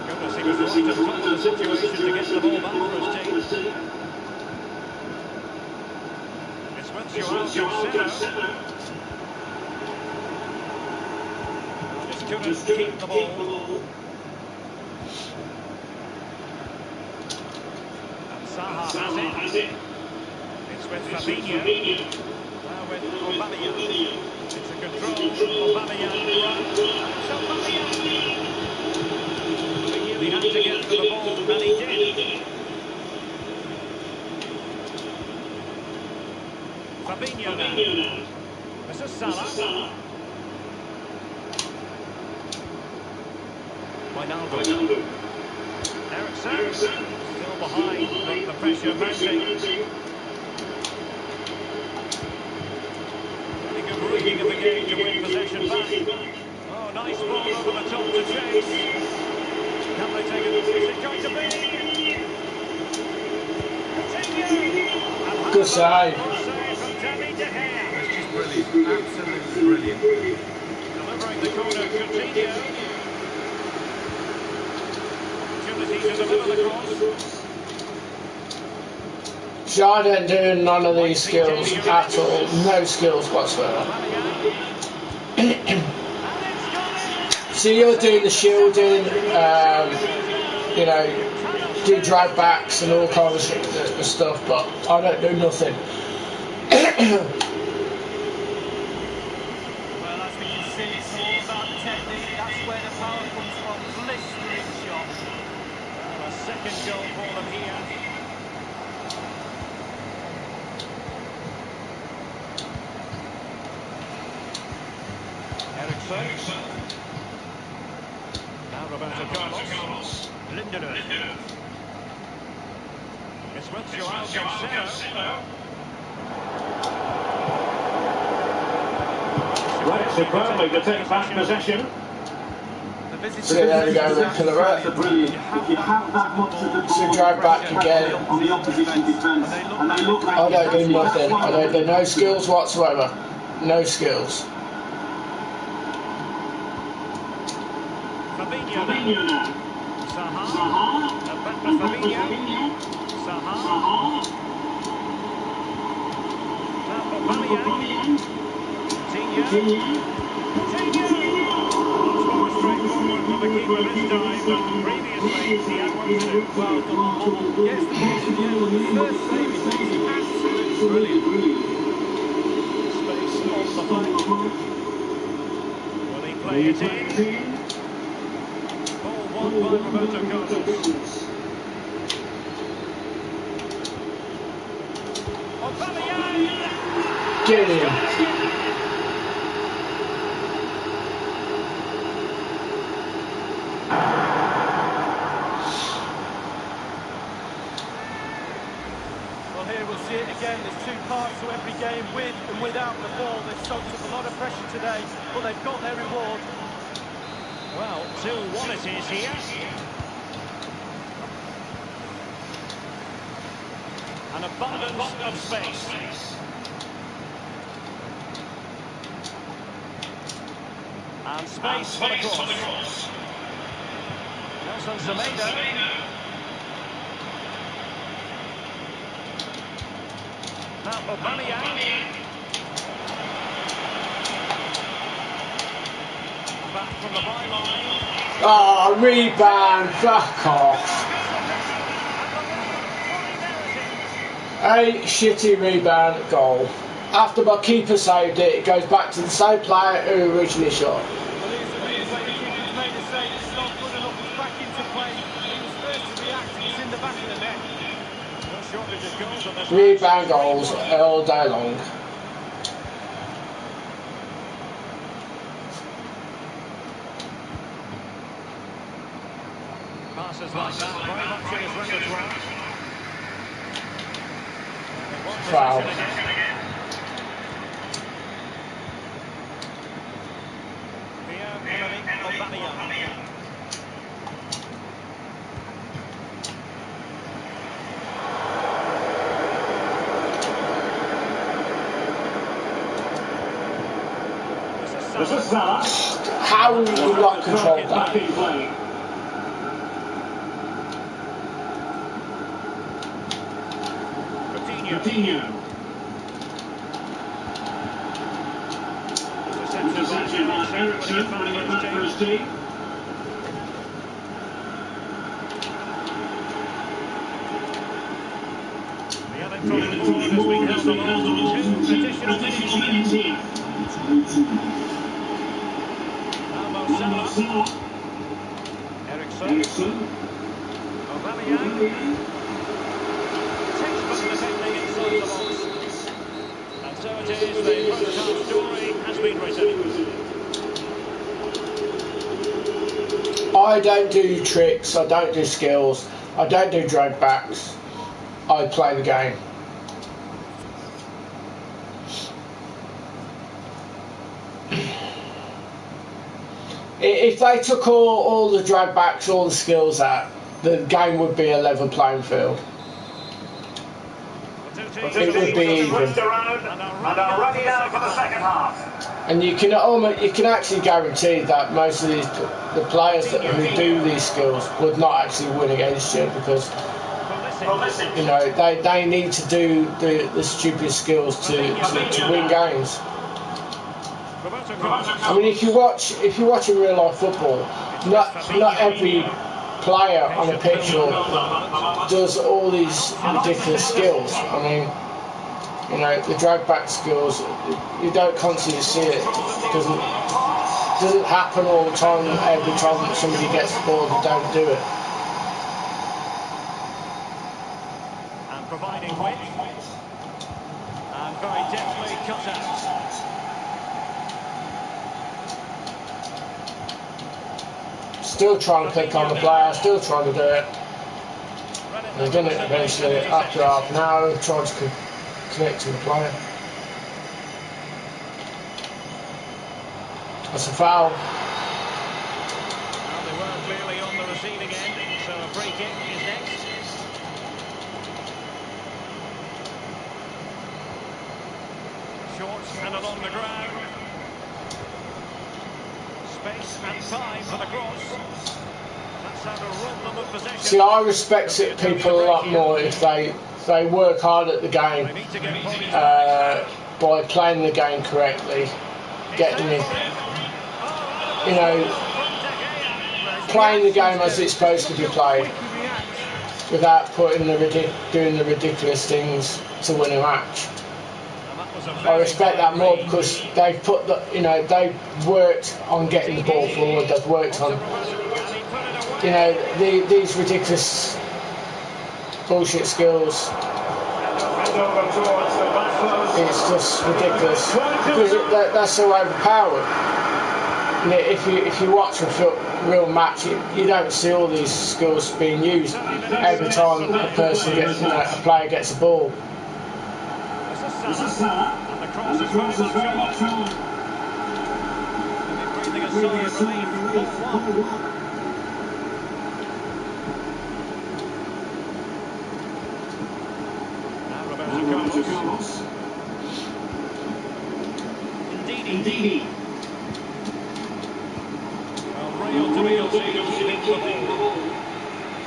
Goodness, he was right at the top of the situation to get the ball back for his team. It's with Joao Cancelo. Just couldn't keep the ball. Zaha has it. It's with Fabinho. Now with Aubameyang. It's a control. Aubameyang runs. So Aubameyang. He knew he had to get to the ball, and he did. Fabinho now. This is Salah. Wijnaldum. Eriksen. Still behind, but the pressure mounting. Very good reading of the game to win possession back. Oh, nice ball over the top to Chase. penalty. Is it going to be? Good save. Good save from David De Gea. It's just brilliant, absolutely brilliant. Delivering the corner, Coutinho. Opportunity to deliver the cross. I don't do none of these skills at all. No skills whatsoever. So you're doing the shielding, you know, do drag backs and all kinds of stuff, but I don't do nothing. Well, as we can see, it's all about technique. That's where the power comes from. Blistering shot. Well, a second goal for them here. Ericsson. Now Roberto Carlos. Lindelof. It's with Joao Cancelo. Right, superbly to take back possession. So there we go with Pillaret. Brilliant. If you have that much of the So drive back again. on the opposition defence, and they look like I don't do nothing. I don't do no skills whatsoever. No skills. Fabinho now. Saha. Back with Fabinho. Saha. Now for Aubameyang. Coutinho. Much more straightforward for the keeper this time than previously he had one to do. Well done. Yes, the first save is absolutely brilliant. Space on the flank. Will he play it in? Ball won by Roberto Carlos. Aubameyang! Get in. See it again, there's two parts to every game, with and without the ball. They've soaked up a lot of pressure today, but they've got their reward. Well, 2-1 it is here. An abundance of space. And space for the cross. Nelson Semedo. Now Aubameyang. Back from the byline. Oh, rebound. Fuck off. A shitty rebound goal. After my keeper saved it, it goes back to the same player who originally shot. Well, here's the replay. The keeper's made a save. It's not good enough. It's back into play. He was first to react. It's in the back of the net. Rebound goals all day long. Passes like that, very much in his repertoire. Foul. This is Salah. How will you not control that? Coutinho. Interception by Ericsson, running it back for his team. The electronic board has been held along. 2 additional minutes here. Salah. Ericsson. Aubameyang. Textbook defending inside the box. And so it is, the first half story has been written. I don't do tricks, I don't do skills, I don't do drag backs. I play the game. If they took all the drag backs, all the skills out, the game would be a level playing field. It would be even. And are ready now for the second half. And you can actually guarantee that most of the players who do these skills would not actually win against you, because you know they need to do the stupid skills to win games. I mean, if you watch in real life football, not every player on a pitch does all these ridiculous skills. I mean, you know, the drag back skills, you don't constantly see it. It doesn't happen all the time. Every time that somebody gets the ball, they don't do it. And providing width. And very deftly cut out. Still trying to click on the player, still trying to do it. They've done it eventually after half an hour, trying to connect to the player. That's a foul. Well, they were clearly on the receiving end, so a free kick is next. Short and along the ground. Space and time for the cross. That's how to rob them of possession. See, I respect people a lot more if they work hard at the game by playing the game correctly, getting it, you know, playing the game as it's supposed to be played, without doing the ridiculous things to win a match. I respect that more because they've they've worked on getting the ball forward. They've worked on, you know, these ridiculous bullshit skills. It's just ridiculous because they're so overpowered. And if you watch a real match, you don't see all these skills being used every time a player gets a ball. And the cross is very much on. Breathing a sigh of relief. 4-1. Now Roberto Carlos. Indeedy. Well, Real to Real keeping the ball.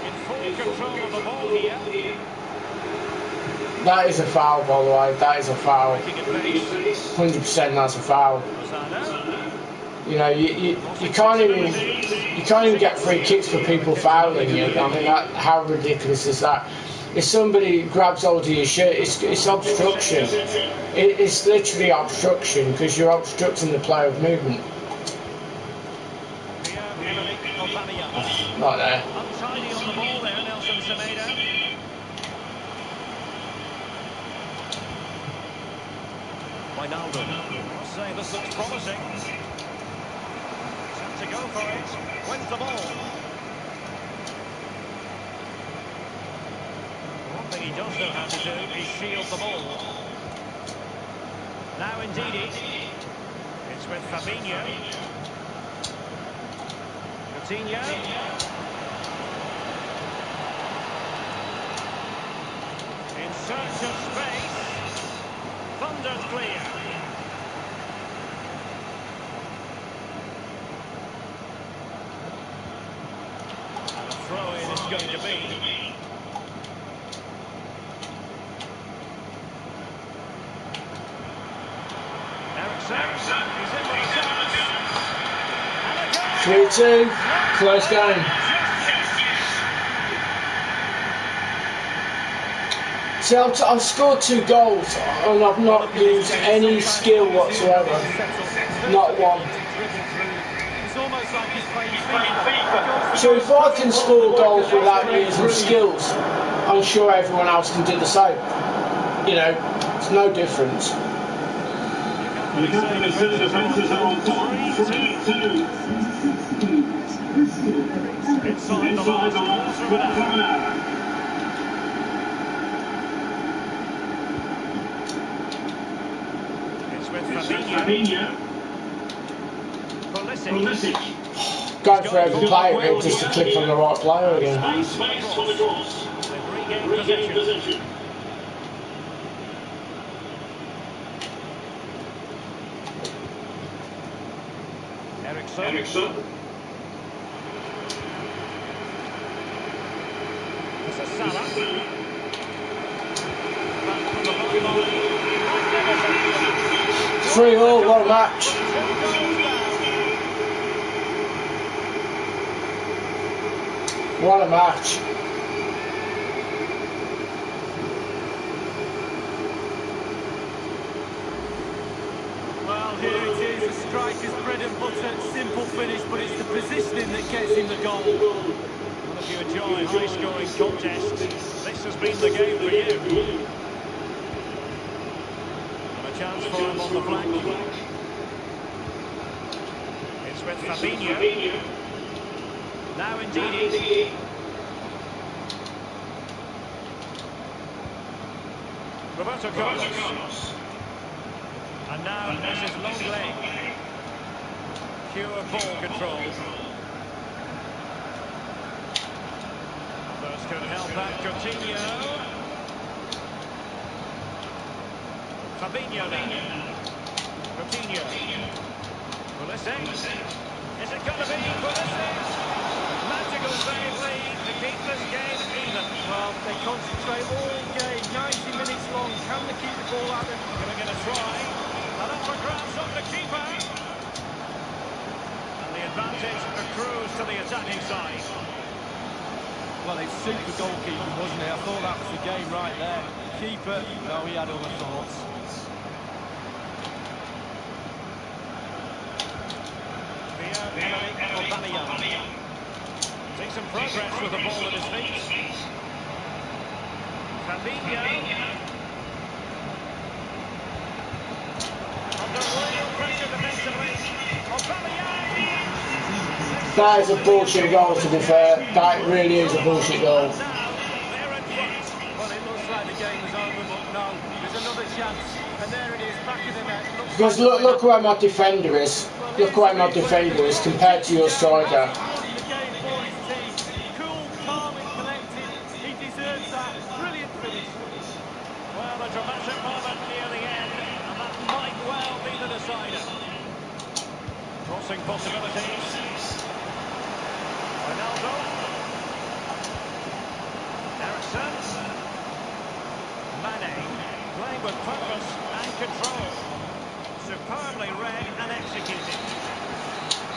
In full control of the ball here. That is a foul, by the way. That is a foul. 100% that's a foul. You know, you can't even get free kicks for people fouling you. I mean, how ridiculous is that? If somebody grabs hold of your shirt, it's obstruction. It's literally obstruction because you're obstructing the flow of movement. Right there. Untidy on the ball there, Nelson Semedo. Wijnaldum. I'll say this looks promising. Set to go for it. Wins the ball. One thing he does know how to do is shield the ball. Now Indeedy. It's with Fabinho. Coutinho. In search of space. Thundered clear. And a throw in is going to be. Ericsson. He's in with a chance. 3-2. Close game. See, I've scored 2 goals and I've not used any skill whatsoever. Not one. So if I can score goals without using skills, I'm sure everyone else can do the same. You know, it's no difference. The defenders are on top. 3-2. Inside the last quarter of an hour. Fabinho. Pulisic. go for every player again just to click on the right player again. They've regained possession. Eriksson. This is Salah. Back from the byline. 3-3, what a match. What a match. Well, here it is, the striker's bread and butter, simple finish, but it's the positioning that gets him the goal. Well, if you enjoy high-scoring contests, this has been the game for you. And a chance for him on the flank. It's with Fabinho. Now indeed. Roberto Carlos. And now this is Longley. Pure ball control. Others can help out Coutinho. Fabinho now. Coutinho. Pulisic. Is it going to be Pulisic? Magical save lead to keep this game even. Well, they concentrate all game, 90 minutes long. Can they keep the ball out there? Going to get a try. And up for grabs on the keeper. And the advantage accrues to the attacking side. Well, it's super goalkeeping, wasn't it? I thought that was the game right there. Keeper, no, he had other thoughts. Seeing some progress with the ball at his feet. Fabinho. Under real pressure defensively. That is a bullshit goal, to be fair. That really is a bullshit goal. Well, it looks like the game is over, but no, there's another chance. And there it is, back in the net. Because look where my defender is. Look where my defender is compared to your striker. The game for his team. Cool, calm and collected. He deserves that. Brilliant finish. Well, a dramatic moment near the end, and that might well be the decider. Crossing possibilities. Ronaldo. Eriksson. Mane. Playing with purpose and control. Superbly read and executed.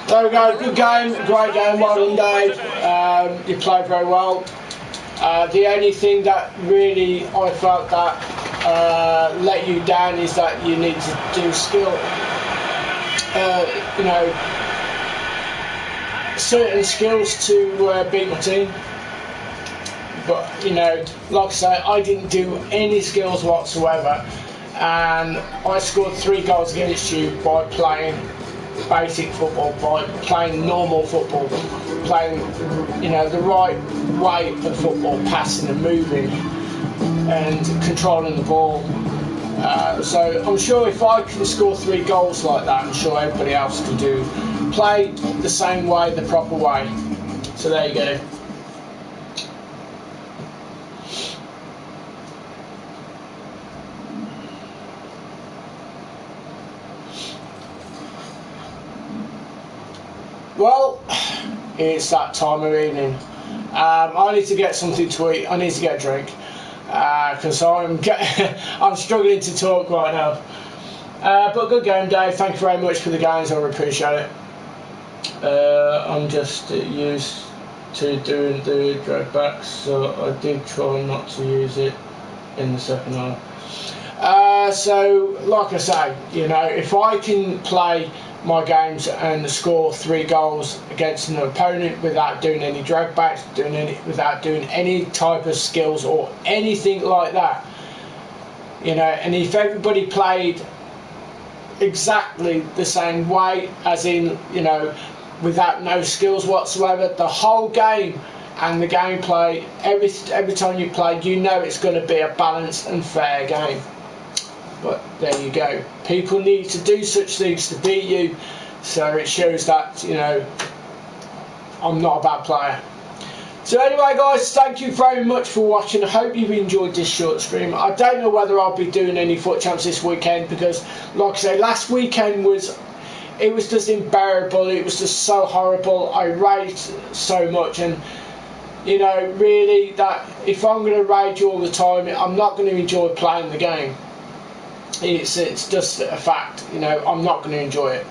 There we go, good game, great game, well done Dave. You played very well. The only thing that really I felt that let you down is that you need to do skill, you know, certain skills to beat my team. But, you know, like I say, I didn't do any skills whatsoever. And I scored 3 goals against you by playing basic football, by playing normal football, playing, you know, the right way of football, passing and moving and controlling the ball. So I'm sure if I can score 3 goals like that, I'm sure everybody else can play the same way, the proper way. So there you go. Well, it's that time of evening. I need to get something to eat. I need to get a drink because I'm struggling to talk right now. But good game, Dave. Thank you very much for the games. I really appreciate it. I'm just used to doing the drag backs, so I did try not to use it in the second half. So, like I say, you know, if I can play my games and score 3 goals against an opponent without doing any drag backs, without doing any type of skills or anything like that, you know, and if everybody played exactly the same way, as in, you know, without no skills whatsoever, the whole game and the gameplay, every time you play, you know it's going to be a balanced and fair game. But there you go. People need to do such things to beat you, so it shows that, you know, I'm not a bad player. So anyway guys, thank you very much for watching. I hope you've enjoyed this short stream. I don't know whether I'll be doing any foot champs this weekend because, like I say, last weekend was just unbearable. It was just so horrible. I raged so much, and you know, really, that if I'm going to rage all the time, I'm not going to enjoy playing the game. It's just a fact. You know, I'm not going to enjoy it.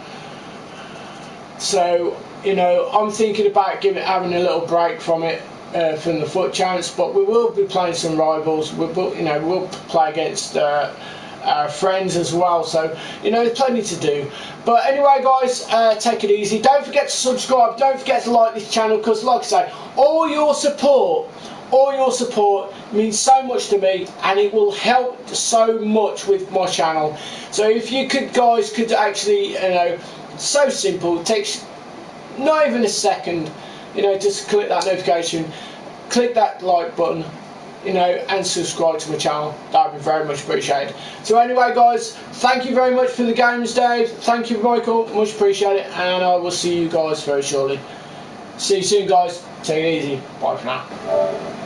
So, you know, I'm thinking about having a little break from it, from the foot champs. But we will be playing some rivals. We'll play against our friends as well. So, you know, there's plenty to do. But anyway, guys, take it easy. Don't forget to subscribe. Don't forget to like this channel because, like I say, all your support means so much to me, and it will help so much with my channel. So if you guys could actually, you know, so simple, it takes not even a second, you know, just click that notification, click that like button, you know, and subscribe to my channel. That would be very much appreciated. So anyway guys, thank you very much for the games, Dave. Thank you, Michael, much appreciated, and I will see you guys very shortly. See you soon guys, take it easy, bye for now.